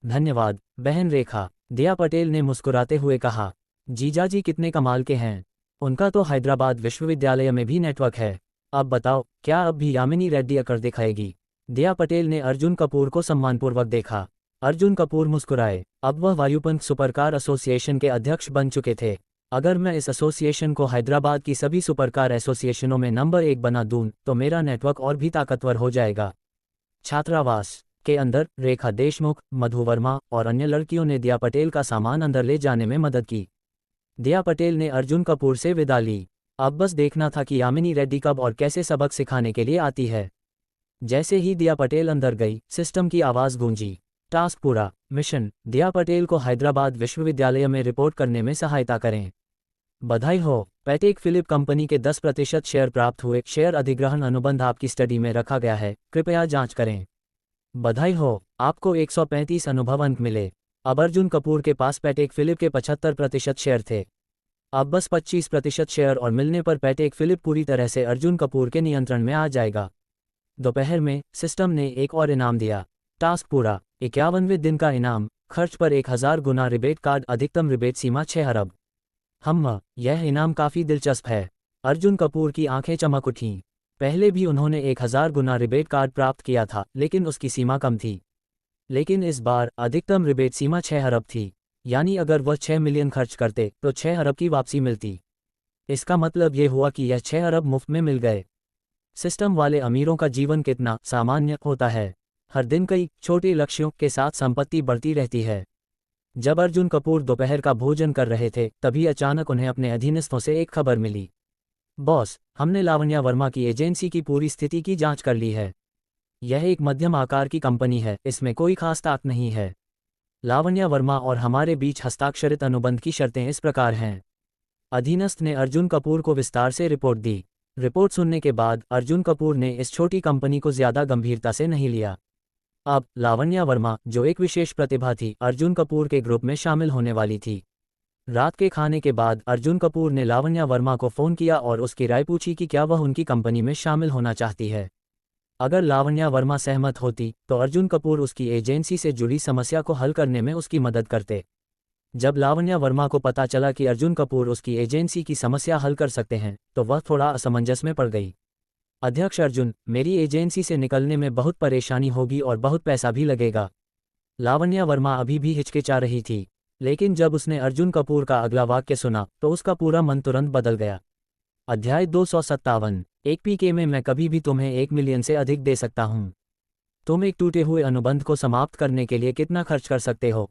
धन्यवाद बहन रेखा, दिया पटेल ने मुस्कुराते हुए कहा। जीजाजी कितने कमाल के हैं, उनका तो हैदराबाद विश्वविद्यालय में भी नेटवर्क है। अब बताओ, क्या अब भी यामिनी रेड्डी अकड़ दिखाएगी? दिया पटेल ने अर्जुन कपूर को सम्मानपूर्वक देखा। अर्जुन कपूर मुस्कुराए। अब वह वायुपंख सुपरकार एसोसिएशन के अध्यक्ष बन चुके थे। अगर मैं इस एसोसिएशन को हैदराबाद की सभी सुपरकार एसोसिएशनों में नंबर 1 बना दूं तो मेरा नेटवर्क और भी ताकतवर हो जाएगा। छात्रावास के अंदर रेखा देशमुख, मधु वर्मा और अन्य लड़कियों ने दिया पटेल का सामान अंदर ले जाने में मदद की। दिया पटेल ने अर्जुन कपूर से विदा ली। अब बस देखना था कि यामिनी रेड्डी कब और कैसे सबक सिखाने के लिए आती है। जैसे ही दिया पटेल अंदर गई, सिस्टम की आवाज़ गूंजी। टास्क पूरा। मिशन, दिया पटेल को हैदराबाद विश्वविद्यालय में रिपोर्ट करने में सहायता करें। बधाई हो, पैटेक फिलिप कंपनी के 10% शेयर प्राप्त हुए। शेयर अधिग्रहण अनुबंध आपकी स्टडी में रखा गया है, कृपया जांच करें। बधाई हो, आपको 135 अनुभव अंक मिले। अब अर्जुन कपूर के पास पैटेक फिलिप के 75% शेयर थे। अब बस 25% शेयर और मिलने पर पैटेक फिलिप पूरी तरह से अर्जुन कपूर के नियंत्रण में आ जाएगा। दोपहर में सिस्टम ने एक और इनाम दिया। टास्क पूरा। 51वें दिन का इनाम, खर्च पर 1000 गुना रिबेट कार्ड, अधिकतम रिबेट सीमा 6 अरब। यह इनाम काफ़ी दिलचस्प है। अर्जुन कपूर की आंखें चमक उठीं। पहले भी उन्होंने 1000 गुना रिबेट कार्ड प्राप्त किया था, लेकिन उसकी सीमा कम थी। लेकिन इस बार अधिकतम रिबेट सीमा 6 अरब थी, यानी अगर वह 6 मिलियन खर्च करते तो 6 अरब की वापसी मिलती। इसका मतलब ये हुआ कि यह 6 अरब मुफ्त में मिल गए। सिस्टम वाले अमीरों का जीवन कितना सामान्य होता है। हर दिन कई छोटे लक्ष्यों के साथ संपत्ति बढ़ती रहती है। जब अर्जुन कपूर दोपहर का भोजन कर रहे थे, तभी अचानक उन्हें अपने अधीनस्थों से एक खबर मिली। बॉस, हमने लावण्या वर्मा की एजेंसी की पूरी स्थिति की जांच कर ली है। यह एक मध्यम आकार की कंपनी है, इसमें कोई खास ताक नहीं है। लावण्या वर्मा और हमारे बीच हस्ताक्षरित अनुबंध की शर्तें इस प्रकार हैं। अधीनस्थ ने अर्जुन कपूर को विस्तार से रिपोर्ट दी। रिपोर्ट सुनने के बाद अर्जुन कपूर ने इस छोटी कंपनी को ज्यादा गंभीरता से नहीं लिया। अब लावण्या वर्मा, जो एक विशेष प्रतिभा थी, अर्जुन कपूर के ग्रुप में शामिल होने वाली थी। रात के खाने के बाद अर्जुन कपूर ने लावण्या वर्मा को फ़ोन किया और उसकी राय पूछी कि क्या वह उनकी कंपनी में शामिल होना चाहती है। अगर लावण्या वर्मा सहमत होती तो अर्जुन कपूर उसकी एजेंसी से जुड़ी समस्या को हल करने में उसकी मदद करते। जब लावण्या वर्मा को पता चला कि अर्जुन कपूर उसकी एजेंसी की समस्या हल कर सकते हैं, तो वह थोड़ा असमंजस में पड़ गई। अध्यक्ष अर्जुन, मेरी एजेंसी से निकलने में बहुत परेशानी होगी और बहुत पैसा भी लगेगा। लावण्या वर्मा अभी भी हिचकिचा रही थी, लेकिन जब उसने अर्जुन कपूर का अगला वाक्य सुना तो उसका पूरा मन तुरंत बदल गया। अध्याय 257। एक पीके में मैं कभी भी तुम्हें 1 मिलियन से अधिक दे सकता हूँ। तुम एक टूटे हुए अनुबंध को समाप्त करने के लिए कितना खर्च कर सकते हो?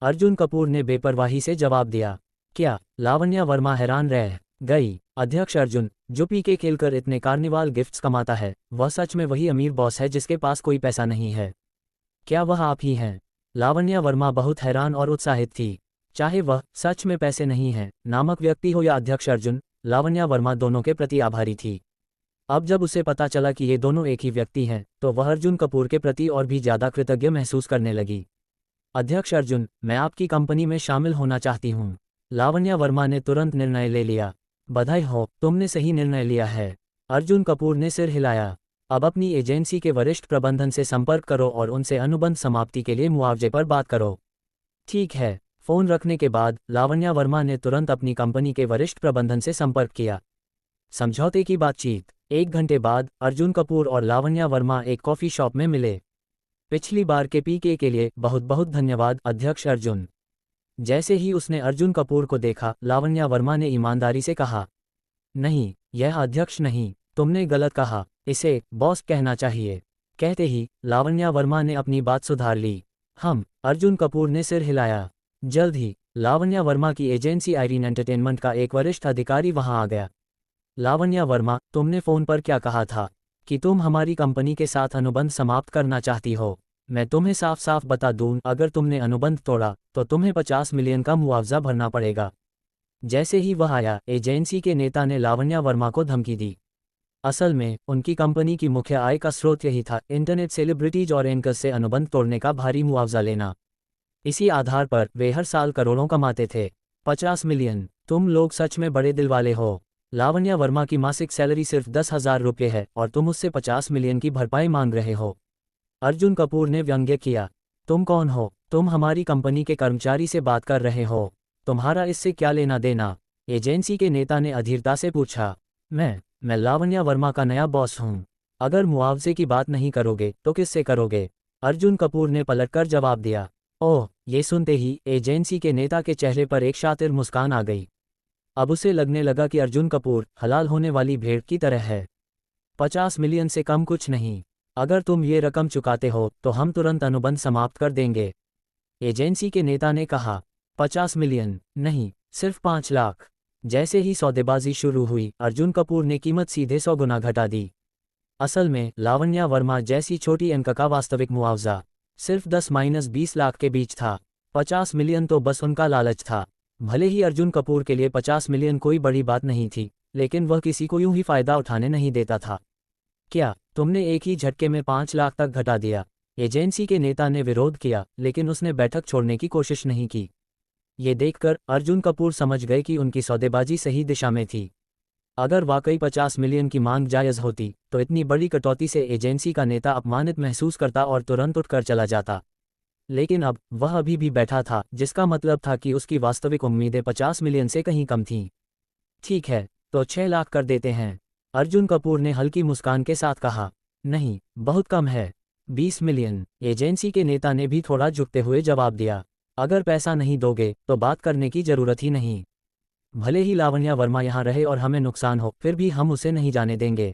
अर्जुन कपूर ने बेपरवाही से जवाब दिया। क्या? लावण्या वर्मा हैरान रह गई। अध्यक्ष अर्जुन, जो पीके खेलकर इतने कार्निवाल गिफ्ट्स कमाता है, वह सच में वही अमीर बॉस है जिसके पास कोई पैसा नहीं है? क्या वह आप ही हैं? लावण्या वर्मा बहुत हैरान और उत्साहित थी। चाहे वह सच में पैसे नहीं हैं नामक व्यक्ति हो या अध्यक्ष अर्जुन, लावण्या वर्मा दोनों के प्रति आभारी थी। अब जब उसे पता चला कि ये दोनों एक ही व्यक्ति हैं, तो वह अर्जुन कपूर के प्रति और भी ज़्यादा कृतज्ञ महसूस करने लगी। अध्यक्ष अर्जुन, मैं आपकी कंपनी में शामिल होना चाहती हूँ। लावण्या वर्मा ने तुरंत निर्णय ले लिया। बधाई हो, तुमने सही निर्णय लिया है। अर्जुन कपूर ने सिर हिलाया। अब अपनी एजेंसी के वरिष्ठ प्रबंधन से संपर्क करो और उनसे अनुबंध समाप्ति के लिए मुआवजे पर बात करो। ठीक है। फोन रखने के बाद लावण्या वर्मा ने तुरंत अपनी कंपनी के वरिष्ठ प्रबंधन से संपर्क किया। समझौते की बातचीत। 1 घंटे बाद अर्जुन कपूर और लावण्या वर्मा एक कॉफ़ी शॉप में मिले। पिछली बार के पीके के लिए बहुत बहुत धन्यवाद अध्यक्ष अर्जुन। जैसे ही उसने अर्जुन कपूर को देखा, लावण्या वर्मा ने ईमानदारी से कहा, नहीं, यह अध्यक्ष नहीं, तुमने गलत कहा, इसे बॉस कहना चाहिए। कहते ही लावण्या वर्मा ने अपनी बात सुधार ली। अर्जुन कपूर ने सिर हिलाया। जल्द ही लावण्या वर्मा की एजेंसी आयरीन एंटरटेनमेंट का एक वरिष्ठ अधिकारी वहां आ गया। लावण्या वर्मा, तुमने फ़ोन पर क्या कहा था कि तुम हमारी कंपनी के साथ अनुबंध समाप्त करना चाहती हो? मैं तुम्हें साफ साफ बता दूं, अगर तुमने अनुबंध तोड़ा तो तुम्हें 50 मिलियन का मुआवजा भरना पड़ेगा। जैसे ही वह आया, एजेंसी के नेता ने लावण्या वर्मा को धमकी दी। असल में उनकी कंपनी की मुख्य आय का स्रोत यही था, इंटरनेट सेलिब्रिटीज और एंकर्स से अनुबंध तोड़ने का भारी मुआवजा लेना। इसी आधार पर वे हर साल करोड़ों कमाते थे। 50 मिलियन, तुम लोग सच में बड़े दिल वाले हो। लावण्या वर्मा की मासिक सैलरी सिर्फ 10,000 रुपये है और तुम उससे 50 मिलियन की भरपाई मांग रहे हो। अर्जुन कपूर ने व्यंग्य किया। तुम कौन हो? तुम हमारी कंपनी के कर्मचारी से बात कर रहे हो, तुम्हारा इससे क्या लेना देना? एजेंसी के नेता ने अधीरता से पूछा। मैं लावण्या वर्मा का नया बॉस हूं। अगर मुआवजे की बात नहीं करोगे तो किससे करोगे? अर्जुन कपूर ने पलटकर जवाब दिया। ओह, ये सुनते ही एजेंसी के नेता के चेहरे पर एक शातिर मुस्कान आ गई। अब उसे लगने लगा कि अर्जुन कपूर हलाल होने वाली भेड़ की तरह है। 50 मिलियन से कम कुछ नहीं। अगर तुम ये रकम चुकाते हो तो हम तुरंत अनुबंध समाप्त कर देंगे। एजेंसी के नेता ने कहा। 50 मिलियन नहीं, सिर्फ 5 लाख। जैसे ही सौदेबाजी शुरू हुई, अर्जुन कपूर ने कीमत सीधे 100 गुना घटा दी। असल में लावण्या वर्मा जैसी छोटी एंकर का वास्तविक मुआवजा सिर्फ 10-20 लाख के बीच था। 50 मिलियन तो बस उनका लालच था। भले ही अर्जुन कपूर के लिए 50 मिलियन कोई बड़ी बात नहीं थी, लेकिन वह किसी को यूं ही फायदा उठाने नहीं देता था। क्या तुमने एक ही झटके में 5 लाख तक घटा दिया? एजेंसी के नेता ने विरोध किया, लेकिन उसने बैठक छोड़ने की कोशिश नहीं की। ये देखकर अर्जुन कपूर समझ गए कि उनकी सौदेबाजी सही दिशा में थी। अगर वाकई 50 मिलियन की मांग जायज़ होती तो इतनी बड़ी कटौती से एजेंसी का नेता अपमानित महसूस करता और तुरंत उठकर चला जाता। लेकिन अब वह अभी भी बैठा था, जिसका मतलब था कि उसकी वास्तविक उम्मीदें 50 मिलियन से कहीं कम थीं। ठीक है, तो 6 लाख कर देते हैं, अर्जुन कपूर ने हल्की मुस्कान के साथ कहा। नहीं, बहुत कम है। 20 मिलियन, एजेंसी के नेता ने भी थोड़ा झुकते हुए जवाब दिया। अगर पैसा नहीं दोगे तो बात करने की जरूरत ही नहीं। भले ही लावण्या वर्मा यहाँ रहे और हमें नुकसान हो, फिर भी हम उसे नहीं जाने देंगे।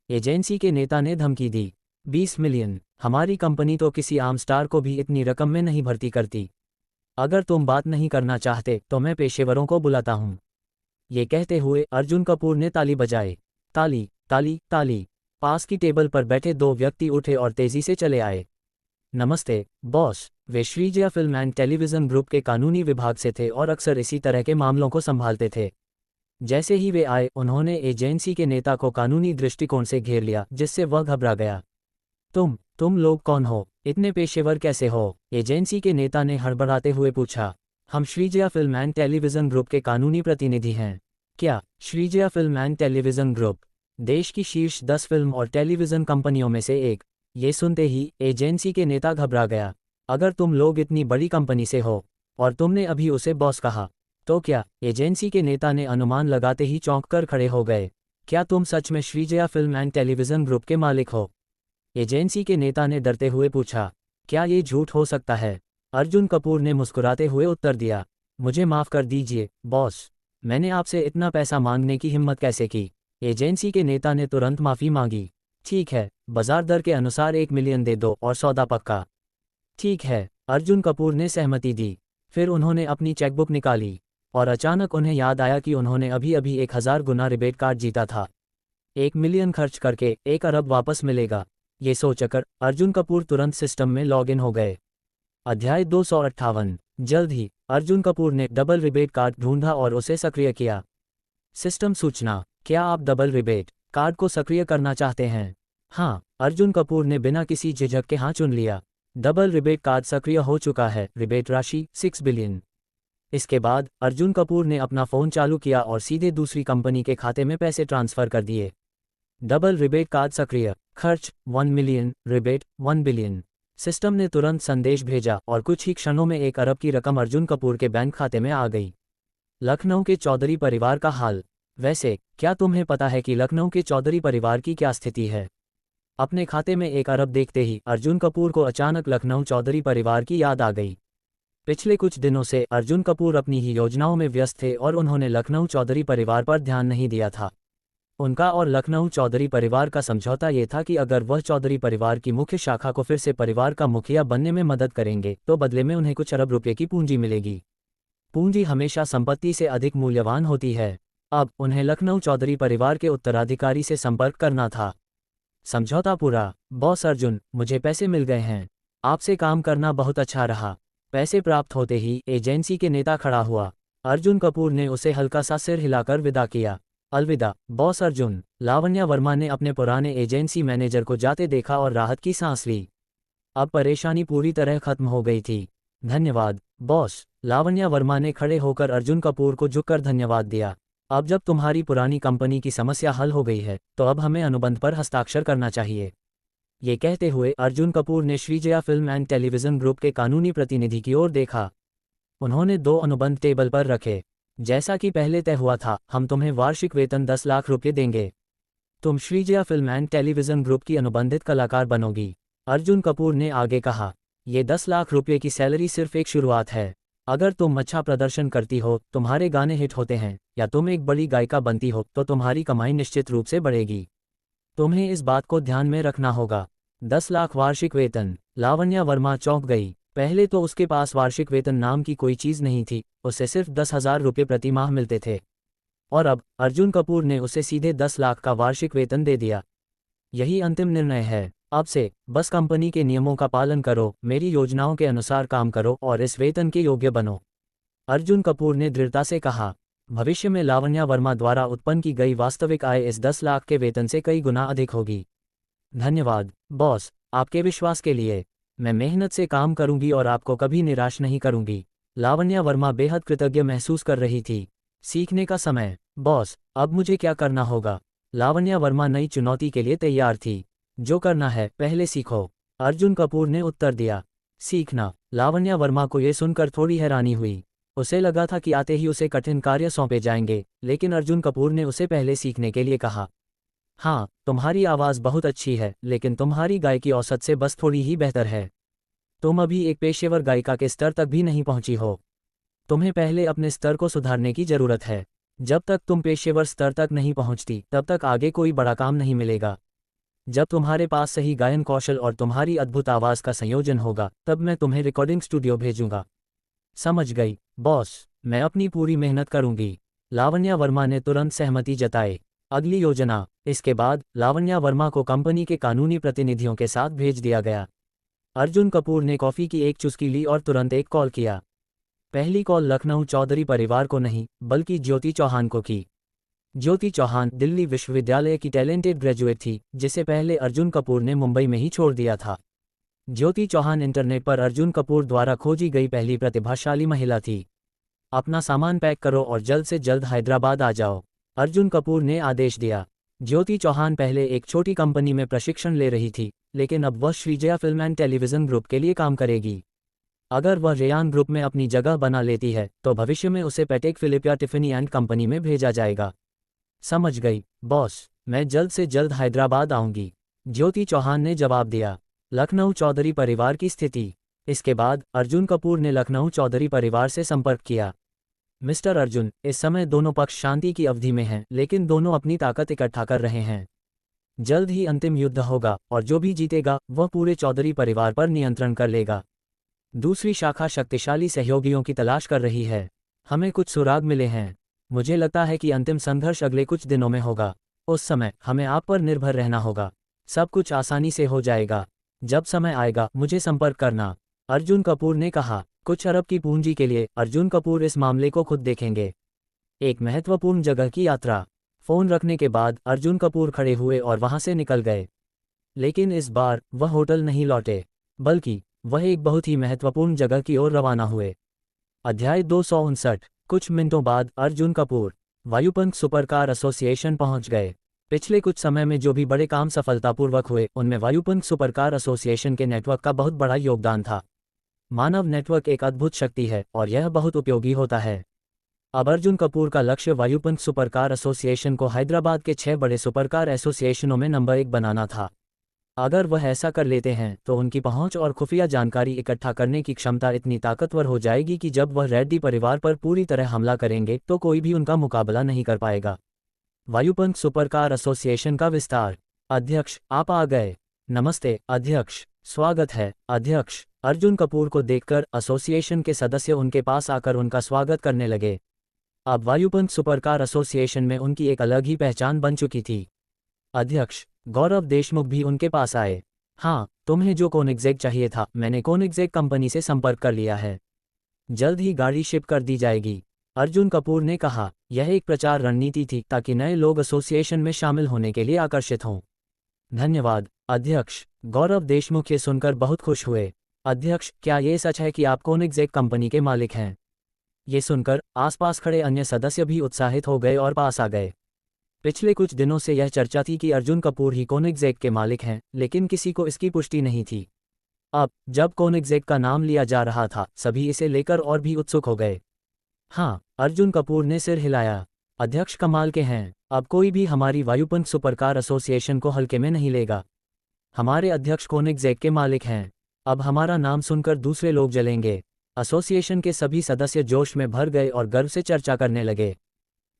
एजेंसी के नेता ने धमकी दी। 20 मिलियन, हमारी कंपनी तो किसी आम स्टार को भी इतनी रकम में नहीं भर्ती करती। अगर तुम बात नहीं करना चाहते तो मैं पेशेवरों को बुलाता हूँ। ये कहते हुए अर्जुन कपूर ने ताली बजाई। ताली ताली ताली। पास की टेबल पर बैठे 2 व्यक्ति उठे और तेजी से चले आए। नमस्ते boss. Way Shreejaya film and television group के कानूनी विभाग से थे और अक्सर इसी तरह के मामलों को संभालते थे। जैसे ही वे आए, उन्होंने एजेंसी के नेता को कानूनी दृष्टिकोण से घेर लिया, जिससे वह घबरा गया। तुम लोग कौन हो? इतने पेशेवर कैसे हो? एजेंसी के नेता ने हड़बड़ाते हुए पूछा। हम Shreejaya film and television group के कानूनी प्रतिनिधि हैं। क्या Shreejaya film and television group देश की शीर्ष 10 फिल्म और टेलीविज़न कंपनियों में से एक? ये सुनते ही एजेंसी के नेता घबरा गया। अगर तुम लोग इतनी बड़ी कंपनी से हो और तुमने अभी उसे बॉस कहा, तो क्या? एजेंसी के नेता ने अनुमान लगाते ही चौंक कर खड़े हो गए। क्या तुम सच में Shreejaya film and television group के मालिक हो? एजेंसी के नेता ने डरते हुए पूछा। क्या ये झूठ हो सकता है? अर्जुन कपूर ने मुस्कुराते हुए उत्तर दिया। मुझे माफ़ कर दीजिए बॉस, मैंने आपसे इतना पैसा मांगने की हिम्मत कैसे की? एजेंसी के नेता ने तुरंत माफ़ी मांगी। ठीक है, बाजार दर के अनुसार 1 मिलियन दे दो और सौदा पक्का। ठीक है, अर्जुन कपूर ने सहमति दी। फिर उन्होंने अपनी चेकबुक निकाली और अचानक उन्हें याद आया कि उन्होंने अभी अभी 1000 गुना रिबेट कार्ड जीता था। 1 मिलियन खर्च करके 1 अरब वापस मिलेगा। ये सोचकर अर्जुन कपूर तुरंत सिस्टम में लॉग इन हो गए। अध्याय 258। जल्द ही अर्जुन कपूर ने डबल रिबेट कार्ड ढूंढा और उसे सक्रिय किया। सिस्टम सूचना। क्या आप डबल रिबेट कार्ड को सक्रिय करना चाहते हैं? हाँ, अर्जुन कपूर ने बिना किसी झिझक के हाँ चुन लिया। डबल रिबेट कार्ड सक्रिय हो चुका है। रिबेट राशि 6 बिलियन। इसके बाद अर्जुन कपूर ने अपना फ़ोन चालू किया और सीधे दूसरी कंपनी के खाते में पैसे ट्रांसफ़र कर दिए। डबल रिबेट कार्ड सक्रिय, खर्च 1 मिलियन, रिबेट 1 बिलियन। सिस्टम ने तुरंत संदेश भेजा और कुछ ही क्षणों में 1 अरब की रकम अर्जुन कपूर के बैंक खाते में आ गई। लखनऊ के चौधरी परिवार का हाल। वैसे क्या तुम्हें पता है कि लखनऊ के चौधरी परिवार की क्या स्थिति है? अपने खाते में 1 अरब देखते ही अर्जुन कपूर को अचानक लखनऊ चौधरी परिवार की याद आ गई। पिछले कुछ दिनों से अर्जुन कपूर अपनी ही योजनाओं में व्यस्त थे और उन्होंने लखनऊ चौधरी परिवार पर ध्यान नहीं दिया था। उनका और लखनऊ चौधरी परिवार का समझौता ये था कि अगर वह चौधरी परिवार की मुख्य शाखा को फिर से परिवार का मुखिया बनने में मदद करेंगे तो बदले में उन्हें कुछ अरब रुपये की पूंजी मिलेगी। पूंजी हमेशा संपत्ति से अधिक मूल्यवान होती है। अब उन्हें लखनऊ चौधरी परिवार के उत्तराधिकारी से संपर्क करना था। समझौता पूरा। बॉस अर्जुन, मुझे पैसे मिल गए हैं। आपसे काम करना बहुत अच्छा रहा। पैसे प्राप्त होते ही एजेंसी के नेता खड़ा हुआ। अर्जुन कपूर ने उसे हल्का सा सिर हिलाकर विदा किया। अलविदा बॉस अर्जुन। लावण्या वर्मा ने अपने पुराने एजेंसी मैनेजर को जाते देखा और राहत की सांस ली। अब परेशानी पूरी तरह खत्म हो गई थी। धन्यवाद बॉस। लावण्या वर्मा ने खड़े होकर अर्जुन कपूर को झुककर धन्यवाद दिया। अब जब तुम्हारी पुरानी कंपनी की समस्या हल हो गई है तो अब हमें अनुबंध पर हस्ताक्षर करना चाहिए। ये कहते हुए अर्जुन कपूर ने Shreejaya film and television group के कानूनी प्रतिनिधि की ओर देखा। उन्होंने 2 अनुबंध टेबल पर रखे। जैसा कि पहले तय हुआ था, हम तुम्हें वार्षिक वेतन 10 लाख रुपये देंगे। तुम Shreejaya film and television group की अनुबंधित कलाकार बनोगी। अर्जुन कपूर ने आगे कहा, ये 10 लाख रुपये की सैलरी सिर्फ एक शुरुआत है। अगर तुम अच्छा प्रदर्शन करती हो, तुम्हारे गाने हिट होते हैं या तुम एक बड़ी गायिका बनती हो तो तुम्हारी कमाई निश्चित रूप से बढ़ेगी। तुम्हें इस बात को ध्यान में रखना होगा। 10 लाख वार्षिक वेतन। लावण्या वर्मा चौंक गई। पहले तो उसके पास वार्षिक वेतन नाम की कोई चीज़ नहीं थी, उसे सिर्फ 10,000 रुपये प्रति माह मिलते थे। और अब अर्जुन कपूर ने उसे सीधे 10 लाख का वार्षिक वेतन दे दिया। यही अंतिम निर्णय है। अब से बस कंपनी के नियमों का पालन करो, मेरी योजनाओं के अनुसार काम करो और इस वेतन के योग्य बनो। अर्जुन कपूर ने दृढ़ता से कहा। भविष्य में लावण्या वर्मा द्वारा उत्पन्न की गई वास्तविक आय इस 10 लाख के वेतन से कई गुना अधिक होगी। धन्यवाद बॉस, आपके विश्वास के लिए। मैं मेहनत से काम करूंगी और आपको कभी निराश नहीं करूंगी। लावण्या वर्मा बेहद कृतज्ञ महसूस कर रही थी। सीखने का समय। बॉस, अब मुझे क्या करना होगा? लावण्या वर्मा नई चुनौती के लिए तैयार थी। जो करना है पहले सीखो, अर्जुन कपूर ने उत्तर दिया। सीखना। लावण्या वर्मा को यह सुनकर थोड़ी हैरानी हुई। उसे लगा था कि आते ही उसे कठिन कार्य सौंपे जाएंगे, लेकिन अर्जुन कपूर ने उसे पहले सीखने के लिए कहा। हाँ, तुम्हारी आवाज़ बहुत अच्छी है, लेकिन तुम्हारी गायकी औसत से बस थोड़ी ही बेहतर है। तुम अभी एक पेशेवर गायिका के स्तर तक भी नहीं पहुंची हो। तुम्हें पहले अपने स्तर को सुधारने की जरूरत है। जब तक तुम पेशेवर स्तर तक नहीं पहुंचती, तब तक आगे कोई बड़ा काम नहीं मिलेगा। जब तुम्हारे पास सही गायन कौशल और तुम्हारी अद्भुत आवाज़ का संयोजन होगा, तब मैं तुम्हें रिकॉर्डिंग स्टूडियो भेजूंगा। समझ गई बॉस, मैं अपनी पूरी मेहनत करूंगी। लावण्या वर्मा ने तुरंत सहमति जताई। अगली योजना। इसके बाद लावण्या वर्मा को कंपनी के कानूनी प्रतिनिधियों के साथ भेज दिया गया। अर्जुन कपूर ने कॉफ़ी की एक चुस्की ली और तुरंत एक कॉल किया। पहली कॉल लखनऊ चौधरी परिवार को नहीं, बल्कि ज्योति चौहान को की। ज्योति चौहान दिल्ली विश्वविद्यालय की टैलेंटेड ग्रेजुएट थी, जिसे पहले अर्जुन कपूर ने मुंबई में ही छोड़ दिया था। ज्योति चौहान इंटरनेट पर अर्जुन कपूर द्वारा खोजी गई पहली प्रतिभाशाली महिला थी। अपना सामान पैक करो और जल्द से जल्द हैदराबाद आ जाओ, अर्जुन कपूर ने आदेश दिया। ज्योति चौहान पहले एक छोटी कंपनी में प्रशिक्षण ले रही थी, लेकिन अब वह Shreejaya film and television group के लिए काम करेगी। अगर वह रेयान ग्रुप में अपनी जगह बना लेती है तो भविष्य में उसे पैटेक फिलिप या टिफिनी एंड कंपनी में भेजा जाएगा। समझ गई बॉस, मैं जल्द से जल्द हैदराबाद आऊंगी, ज्योति चौहान ने जवाब दिया। लखनऊ चौधरी परिवार की स्थिति। इसके बाद अर्जुन कपूर ने लखनऊ चौधरी परिवार से संपर्क किया। मिस्टर अर्जुन, इस समय दोनों पक्ष शांति की अवधि में हैं, लेकिन दोनों अपनी ताकत इकट्ठा कर रहे हैं। जल्द ही अंतिम युद्ध होगा और जो भी जीतेगा वह पूरे चौधरी परिवार पर नियंत्रण कर लेगा। दूसरी शाखा शक्तिशाली सहयोगियों की तलाश कर रही है। हमें कुछ सुराग मिले हैं। मुझे लगता है कि अंतिम संघर्ष अगले कुछ दिनों में होगा। उस समय हमें आप पर निर्भर रहना होगा। सब कुछ आसानी से हो जाएगा। जब समय आएगा मुझे संपर्क करना, अर्जुन कपूर ने कहा। कुछ अरब की पूंजी के लिए अर्जुन कपूर इस मामले को खुद देखेंगे। एक महत्वपूर्ण जगह की यात्रा। फोन रखने के बाद अर्जुन कपूर खड़े हुए और वहां से निकल गए। लेकिन इस बार वह होटल नहीं लौटे, बल्कि वह एक बहुत ही महत्वपूर्ण जगह की ओर रवाना हुए। अध्याय 259। कुछ मिनटों बाद अर्जुन कपूर वायुपंख सुपरकार एसोसिएशन पहुंच गए। पिछले कुछ समय में जो भी बड़े काम सफलतापूर्वक हुए उनमें वायुपंख सुपरकार एसोसिएशन के नेटवर्क का बहुत बड़ा योगदान था। मानव नेटवर्क एक अद्भुत शक्ति है और यह बहुत उपयोगी होता है। अब अर्जुन कपूर का लक्ष्य वायुपंख सुपरकार एसोसिएशन को हैदराबाद के 6 बड़े सुपरकार एसोसिएशनों में नंबर 1 बनाना था। अगर वह ऐसा कर लेते हैं तो उनकी पहुंच और खुफिया जानकारी इकट्ठा करने की क्षमता इतनी ताकतवर हो जाएगी कि जब वह रेड्डी परिवार पर पूरी तरह हमला करेंगे तो कोई भी उनका मुकाबला नहीं कर पाएगा। वायुपंख सुपरकार एसोसिएशन का विस्तार। अध्यक्ष, आप आ गए। नमस्ते अध्यक्ष। स्वागत है अध्यक्ष। अर्जुन कपूर को देखकर एसोसिएशन के सदस्य उनके पास आकर उनका स्वागत करने लगे। अब वायुपंख सुपरकार एसोसिएशन में उनकी एक अलग ही पहचान बन चुकी थी। अध्यक्ष, गौरव देशमुख भी उनके पास आए। हाँ, तुम्हें जो कोनिग्सेक चाहिए था, मैंने कोनिग्सेक कंपनी से संपर्क कर लिया है। जल्द ही गाड़ी शिप कर दी जाएगी। अर्जुन कपूर ने कहा। यह एक प्रचार रणनीति थी ताकि नए लोग एसोसिएशन में शामिल होने के लिए आकर्षित हों। धन्यवाद अध्यक्ष। गौरव देशमुख ये सुनकर बहुत खुश हुए। अध्यक्ष, क्या ये सच है कि आप कोनिग्सेक कंपनी के मालिक हैं? ये सुनकर आसपास खड़े अन्य सदस्य भी उत्साहित हो गए और पास आ गए। पिछले कुछ दिनों से यह चर्चा थी कि अर्जुन कपूर ही कोनिग्सेक के मालिक हैं, लेकिन किसी को इसकी पुष्टि नहीं थी। अब जब कोनिग्सेक का नाम लिया जा रहा था, सभी इसे लेकर और भी उत्सुक हो गए। हाँ, अर्जुन कपूर ने सिर हिलाया। अध्यक्ष कमाल के हैं। अब कोई भी हमारी वायुपंख सुपरकार एसोसिएशन को हल्के में नहीं लेगा। हमारे अध्यक्ष कोनिग्सेक के मालिक हैं। अब हमारा नाम सुनकर दूसरे लोग जलेंगे। एसोसिएशन के सभी सदस्य जोश में भर गए और गर्व से चर्चा करने लगे।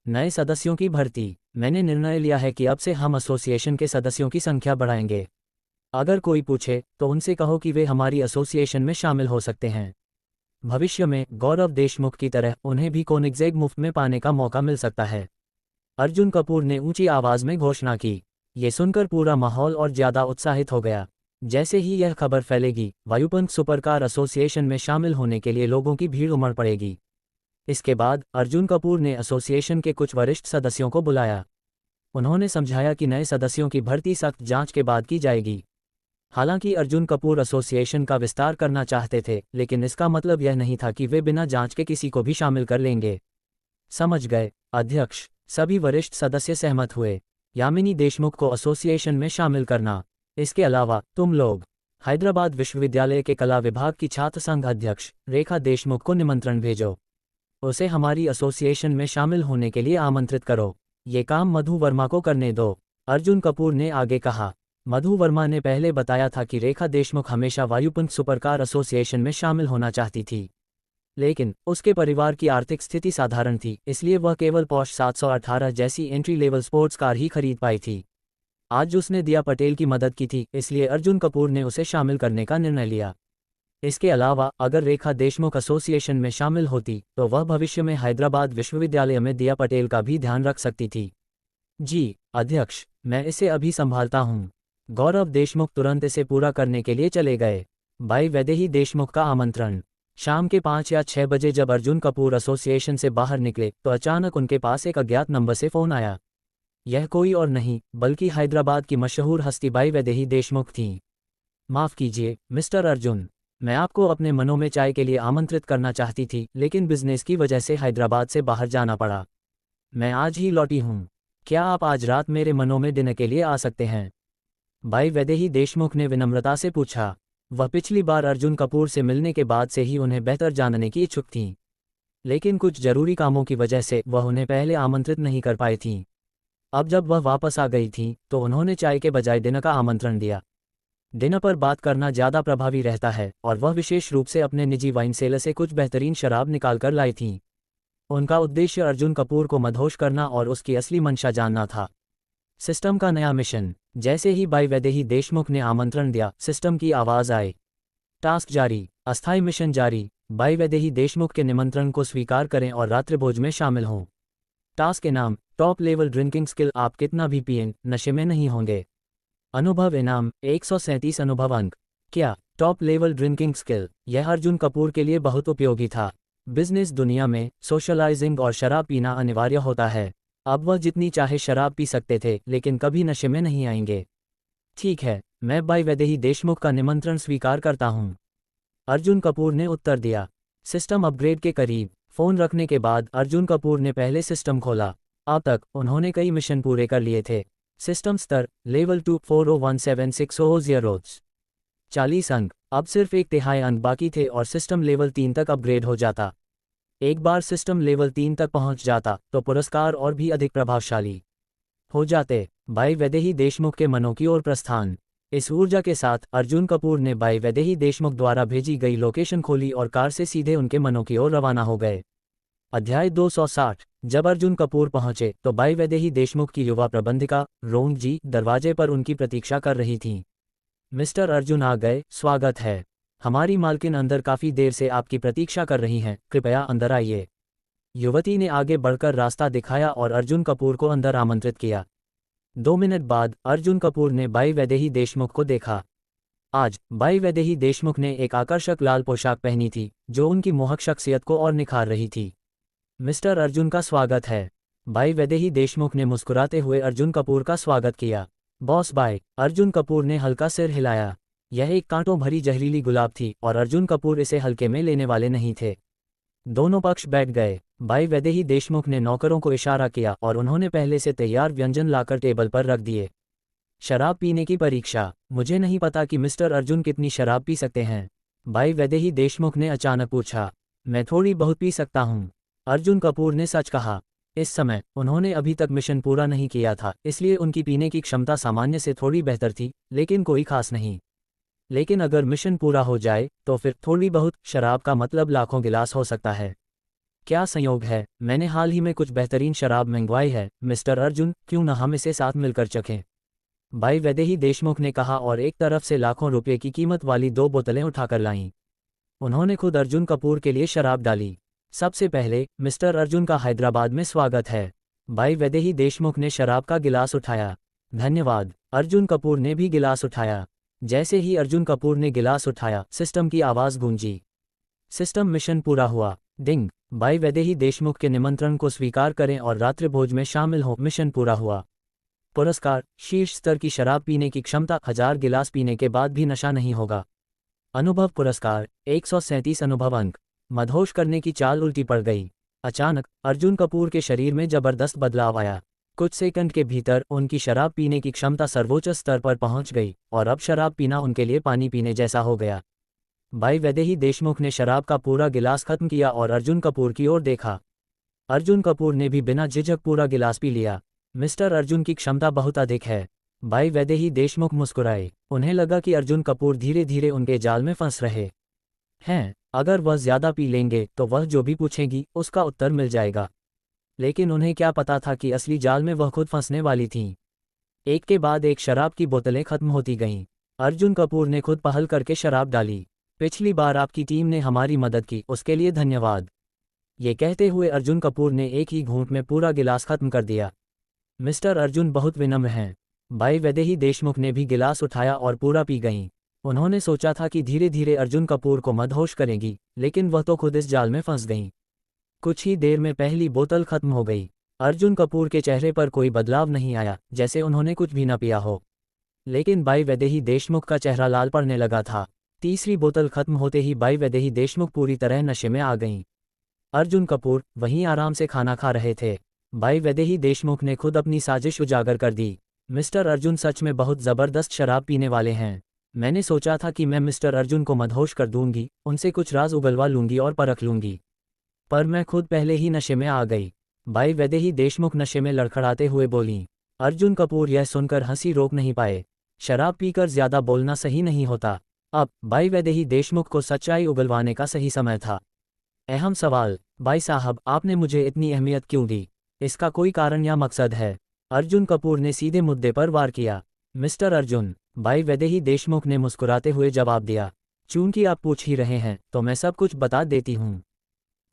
नए सदस्यों की भर्ती। मैंने निर्णय लिया है कि अब से हम एसोसिएशन के सदस्यों की संख्या बढ़ाएंगे। अगर कोई पूछे तो उनसे कहो कि वे हमारी एसोसिएशन में शामिल हो सकते हैं। भविष्य में गौरव देशमुख की तरह उन्हें भी कोनिग्सेक मुफ्त में पाने का मौका मिल सकता है। अर्जुन कपूर ने ऊंची आवाज में घोषणा की। ये सुनकर पूरा माहौल और ज्यादा उत्साहित हो गया। जैसे ही यह खबर फैलेगी, वायुपंख सुपरकार एसोसिएशन में शामिल होने के लिए लोगों की भीड़ उमड़ पड़ेगी। इसके बाद अर्जुन कपूर ने एसोसिएशन के कुछ वरिष्ठ सदस्यों को बुलाया। उन्होंने समझाया कि नए सदस्यों की भर्ती सख्त जांच के बाद की जाएगी। हालांकि अर्जुन कपूर एसोसिएशन का विस्तार करना चाहते थे, लेकिन इसका मतलब यह नहीं था कि वे बिना जांच के किसी को भी शामिल कर लेंगे। समझ गए अध्यक्ष। सभी वरिष्ठ सदस्य सहमत हुए। यामिनी देशमुख को एसोसिएशन में शामिल करना। इसके अलावा तुम लोग हैदराबाद विश्वविद्यालय के कला विभाग की छात्र संघ अध्यक्ष रेखा देशमुख को निमंत्रण भेजो। उसे हमारी एसोसिएशन में शामिल होने के लिए आमंत्रित करो। ये काम मधु वर्मा को करने दो। अर्जुन कपूर ने आगे कहा। मधु वर्मा ने पहले बताया था कि रेखा देशमुख हमेशा वायुपंख सुपरकार एसोसिएशन में शामिल होना चाहती थी, लेकिन उसके परिवार की आर्थिक स्थिति साधारण थी, इसलिए वह केवल पॉश 718 जैसी एंट्री लेवल स्पोर्ट्स कार ही खरीद पाई थी। आज उसने दिया पटेल की मदद की थी, इसलिए अर्जुन कपूर ने उसे शामिल करने का निर्णय लिया। इसके अलावा अगर रेखा देशमुख एसोसिएशन में शामिल होती तो वह भविष्य में हैदराबाद विश्वविद्यालय में दिया पटेल का भी ध्यान रख सकती थी। जी अध्यक्ष, मैं इसे अभी संभालता हूँ। गौरव देशमुख तुरंत इसे पूरा करने के लिए चले गए। भाई वैदेही देशमुख का आमंत्रण। शाम के 5 या 6 बजे जब अर्जुन कपूर एसोसिएशन से बाहर निकले तो अचानक उनके पास एक अज्ञात नंबर से फ़ोन आया। यह कोई और नहीं बल्कि हैदराबाद की मशहूर हस्ती भाई वैदेही देशमुख थीं। माफ़ कीजिए मिस्टर अर्जुन, मैं आपको अपने मनों में चाय के लिए आमंत्रित करना चाहती थी, लेकिन बिजनेस की वजह से हैदराबाद से बाहर जाना पड़ा। मैं आज ही लौटी हूँ। क्या आप आज रात मेरे मनों में डिनर के लिए आ सकते हैं? भाई वैदेही देशमुख ने विनम्रता से पूछा। वह पिछली बार अर्जुन कपूर से मिलने के बाद से ही उन्हें बेहतर जानने की इच्छुक थीं, लेकिन कुछ जरूरी कामों की वजह से वह उन्हें पहले आमंत्रित नहीं कर पाई थीं। अब जब वह वापस आ गई थीं तो उन्होंने चाय के बजाय डिनर का आमंत्रण दिया। डिनर पर बात करना ज़्यादा प्रभावी रहता है और वह विशेष रूप से अपने निजी वाइन सेलर से कुछ बेहतरीन शराब निकाल कर लाई थीं। उनका उद्देश्य अर्जुन कपूर को मदहोश करना और उसकी असली मंशा जानना था। सिस्टम का नया मिशन। जैसे ही भाई वैदेही देशमुख ने आमंत्रण दिया, सिस्टम की आवाज़ आई। टास्क जारी, अस्थायी मिशन जारी। भाई वैदेही देशमुख के निमंत्रण को स्वीकार करें और रात्रिभोज में शामिल हों। टास्क के नाम, टॉप लेवल ड्रिंकिंग स्किल। आप कितना भी पिएं, नशे में नहीं होंगे। अनुभव इनाम 137 अनुभव अंक। क्या टॉप लेवल ड्रिंकिंग स्किल? यह अर्जुन कपूर के लिए बहुत उपयोगी था। बिजनेस दुनिया में सोशलाइजिंग और शराब पीना अनिवार्य होता है। अब वह जितनी चाहे शराब पी सकते थे, लेकिन कभी नशे में नहीं आएंगे। ठीक है, मैं भाई वैदेही देशमुख का निमंत्रण स्वीकार करता हूँ, अर्जुन कपूर ने उत्तर दिया। सिस्टम अपग्रेड के करीब। फ़ोन रखने के बाद अर्जुन कपूर ने पहले सिस्टम खोला। अब तक उन्होंने कई मिशन पूरे कर लिए थे। सिस्टम स्तर लेवल 2 401760 40 अंक। अब सिर्फ एक तिहाई अंक बाकी थे और सिस्टम लेवल 3 तक अपग्रेड हो जाता। एक बार सिस्टम लेवल 3 तक पहुंच जाता तो पुरस्कार और भी अधिक प्रभावशाली हो जाते। भाई वैदेही देशमुख के मनों की ओर प्रस्थान। इस ऊर्जा के साथ अर्जुन कपूर ने भाई वैदेही देशमुख द्वारा भेजी गई लोकेशन खोली और कार से सीधे उनके मनों की ओर रवाना हो गए। अध्याय 260। जब अर्जुन कपूर पहुंचे तो भाई वैदेही देशमुख की युवा प्रबंधिका रोंग जी दरवाजे पर उनकी प्रतीक्षा कर रही थीं। मिस्टर अर्जुन आ गए, स्वागत है। हमारी मालकिन अंदर काफी देर से आपकी प्रतीक्षा कर रही हैं, कृपया अंदर आइए। युवती ने आगे बढ़कर रास्ता दिखाया और अर्जुन कपूर को अंदर आमंत्रित किया। 2 मिनट बाद अर्जुन कपूर ने भाई वैदेही देशमुख को देखा। आज भाई वैदेही देशमुख ने एक आकर्षक लाल पोशाक पहनी थी जो उनकी मोहक शख्सियत को और निखार रही थी। मिस्टर अर्जुन का स्वागत है। भाई वैदेही देशमुख ने मुस्कुराते हुए अर्जुन कपूर का स्वागत किया। बॉस भाई, अर्जुन कपूर ने हल्का सिर हिलाया। यह एक कांटों भरी जहरीली गुलाब थी और अर्जुन कपूर इसे हल्के में लेने वाले नहीं थे। दोनों पक्ष बैठ गए। भाई वैदेही देशमुख ने नौकरों को इशारा किया और उन्होंने पहले से तैयार व्यंजन लाकर टेबल पर रख दिए। शराब पीने की परीक्षा। मुझे नहीं पता कि मिस्टर अर्जुन कितनी शराब पी सकते हैं, भाई वैदेही देशमुख ने अचानक पूछा। मैं थोड़ी बहुत पी सकता हूँ, अर्जुन कपूर ने सच कहा। इस समय उन्होंने अभी तक मिशन पूरा नहीं किया था, इसलिए उनकी पीने की क्षमता सामान्य से थोड़ी बेहतर थी, लेकिन कोई खास नहीं। लेकिन अगर मिशन पूरा हो जाए तो फिर थोड़ी बहुत शराब का मतलब लाखों गिलास हो सकता है। क्या संयोग है, मैंने हाल ही में कुछ बेहतरीन शराब मंगवाई है मिस्टर अर्जुन, क्यों न हम इसे साथ मिलकर चखें, भाई वैदेही देशमुख ने कहा और एक तरफ से लाखों रुपये की कीमत वाली 2 बोतलें उठाकर लाईं। उन्होंने खुद अर्जुन कपूर के लिए शराब डाली। सबसे पहले मिस्टर अर्जुन का हैदराबाद में स्वागत है। भाई वैदेही देशमुख ने शराब का गिलास उठाया। धन्यवाद। अर्जुन कपूर ने भी गिलास उठाया। जैसे ही अर्जुन कपूर ने गिलास उठाया, सिस्टम की आवाज़ गूंजी। सिस्टम मिशन पूरा हुआ। डिंग। भाई वैदेही देशमुख के निमंत्रण को स्वीकार करें और रात्रिभोज में शामिल हो। मिशन पूरा हुआ। पुरस्कार, शीर्ष स्तर की शराब पीने की क्षमता, 1000 गिलास पीने के बाद भी नशा नहीं होगा। अनुभव पुरस्कार, 137 अनुभव अंक। मदहोश करने की चाल उल्टी पड़ गई। अचानक अर्जुन कपूर के शरीर में जबरदस्त बदलाव आया। कुछ सेकंड के भीतर उनकी शराब पीने की क्षमता सर्वोच्च स्तर पर पहुंच गई और अब शराब पीना उनके लिए पानी पीने जैसा हो गया। भाई वैदेही देशमुख ने शराब का पूरा गिलास खत्म किया और अर्जुन कपूर की ओर देखा। अर्जुन कपूर ने भी बिना झिझक पूरा गिलास पी लिया। मिस्टर अर्जुन की क्षमता बहुत अधिक है। भाई वैदेही देशमुख मुस्कुराए। उन्हें लगा कि अर्जुन कपूर धीरे धीरे उनके जाल में फंस रहे हैं। अगर वह ज्यादा पी लेंगे तो वह जो भी पूछेंगी उसका उत्तर मिल जाएगा। लेकिन उन्हें क्या पता था कि असली जाल में वह खुद फंसने वाली थीं। एक के बाद एक शराब की बोतलें खत्म होती गईं। अर्जुन कपूर ने खुद पहल करके शराब डाली। पिछली बार आपकी टीम ने हमारी मदद की, उसके लिए धन्यवाद। ये कहते हुए अर्जुन कपूर ने एक ही घूंट में पूरा गिलास खत्म कर दिया। मिस्टर अर्जुन बहुत विनम्र हैं। भाई वैदेही देशमुख ने भी गिलास उठाया और पूरा पी गईं। उन्होंने सोचा था कि धीरे धीरे अर्जुन कपूर को मदहोश करेंगी, लेकिन वह तो खुद इस जाल में फंस गईं। कुछ ही देर में पहली बोतल खत्म हो गई। अर्जुन कपूर के चेहरे पर कोई बदलाव नहीं आया, जैसे उन्होंने कुछ भी न पिया हो। लेकिन भाई वैदेही देशमुख का चेहरा लाल पड़ने लगा था। तीसरी बोतल खत्म होते ही भाई वैदेही देशमुख पूरी तरह नशे में आ गईं। अर्जुन कपूर वहीं आराम से खाना खा रहे थे। भाई वैदेही देशमुख ने खुद अपनी साजिश उजागर कर दी। मिस्टर अर्जुन सच में बहुत ज़बरदस्त शराब पीने वाले हैं। मैंने सोचा था कि मैं मिस्टर अर्जुन को मदहोश कर दूंगी, उनसे कुछ राज उगलवा लूंगी और परख लूंगी, पर मैं खुद पहले ही नशे में आ गई। भाई वैदेही देशमुख नशे में लड़खड़ाते हुए बोलीं। अर्जुन कपूर यह सुनकर हंसी रोक नहीं पाए। शराब पीकर ज्यादा बोलना सही नहीं होता। अब भाई वैदेही देशमुख को सच्चाई उगलवाने का सही समय था। अहम सवाल, भाई साहब आपने मुझे इतनी अहमियत क्यों दी? इसका कोई कारण या मकसद है? अर्जुन कपूर ने सीधे मुद्दे पर वार किया। मिस्टर अर्जुन, भाई वैदेही देशमुख ने मुस्कुराते हुए जवाब दिया। चूंकि आप पूछ ही रहे हैं तो मैं सब कुछ बता देती हूँ।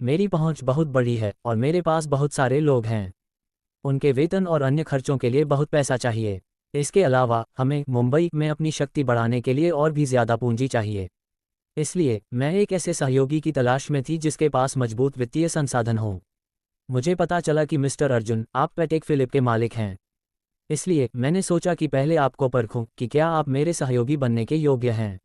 मेरी पहुंच बहुत बड़ी है और मेरे पास बहुत सारे लोग हैं। उनके वेतन और अन्य खर्चों के लिए बहुत पैसा चाहिए। इसके अलावा हमें मुंबई में अपनी शक्ति बढ़ाने के लिए और भी ज़्यादा पूंजी चाहिए। इसलिए मैं एक ऐसे सहयोगी की तलाश में थी जिसके पास मजबूत वित्तीय संसाधन हों। मुझे पता चला कि मिस्टर अर्जुन आप पैटेक फिलिप के मालिक हैं। इसलिए मैंने सोचा कि पहले आपको परखूं कि क्या आप मेरे सहयोगी बनने के योग्य हैं।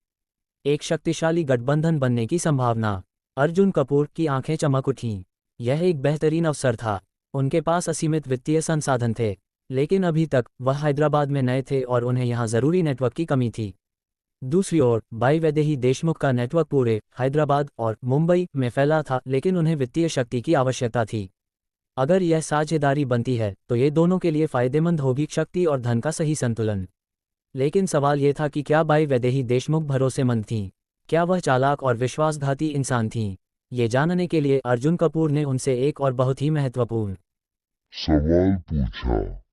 एक शक्तिशाली गठबंधन बनने की संभावना। अर्जुन कपूर की आंखें चमक उठीं। यह एक बेहतरीन अवसर था। उनके पास असीमित वित्तीय संसाधन थे। लेकिन अभी तक वह हैदराबाद में नए थे और उन्हें यहाँ ज़रूरी नेटवर्क की कमी थी। दूसरी ओर भाई वैदेही देशमुख का नेटवर्क पूरे हैदराबाद और मुंबई में फैला था, लेकिन उन्हें वित्तीय शक्ति की आवश्यकता थी। अगर यह साझेदारी बनती है तो ये दोनों के लिए फायदेमंद होगी, शक्ति और धन का सही संतुलन। लेकिन सवाल ये था कि क्या भाई वैदेही देशमुख भरोसेमंद थीं? क्या वह चालाक और विश्वासघाती इंसान थीं? ये जानने के लिए अर्जुन कपूर ने उनसे एक और बहुत ही महत्वपूर्ण सवाल पूछा।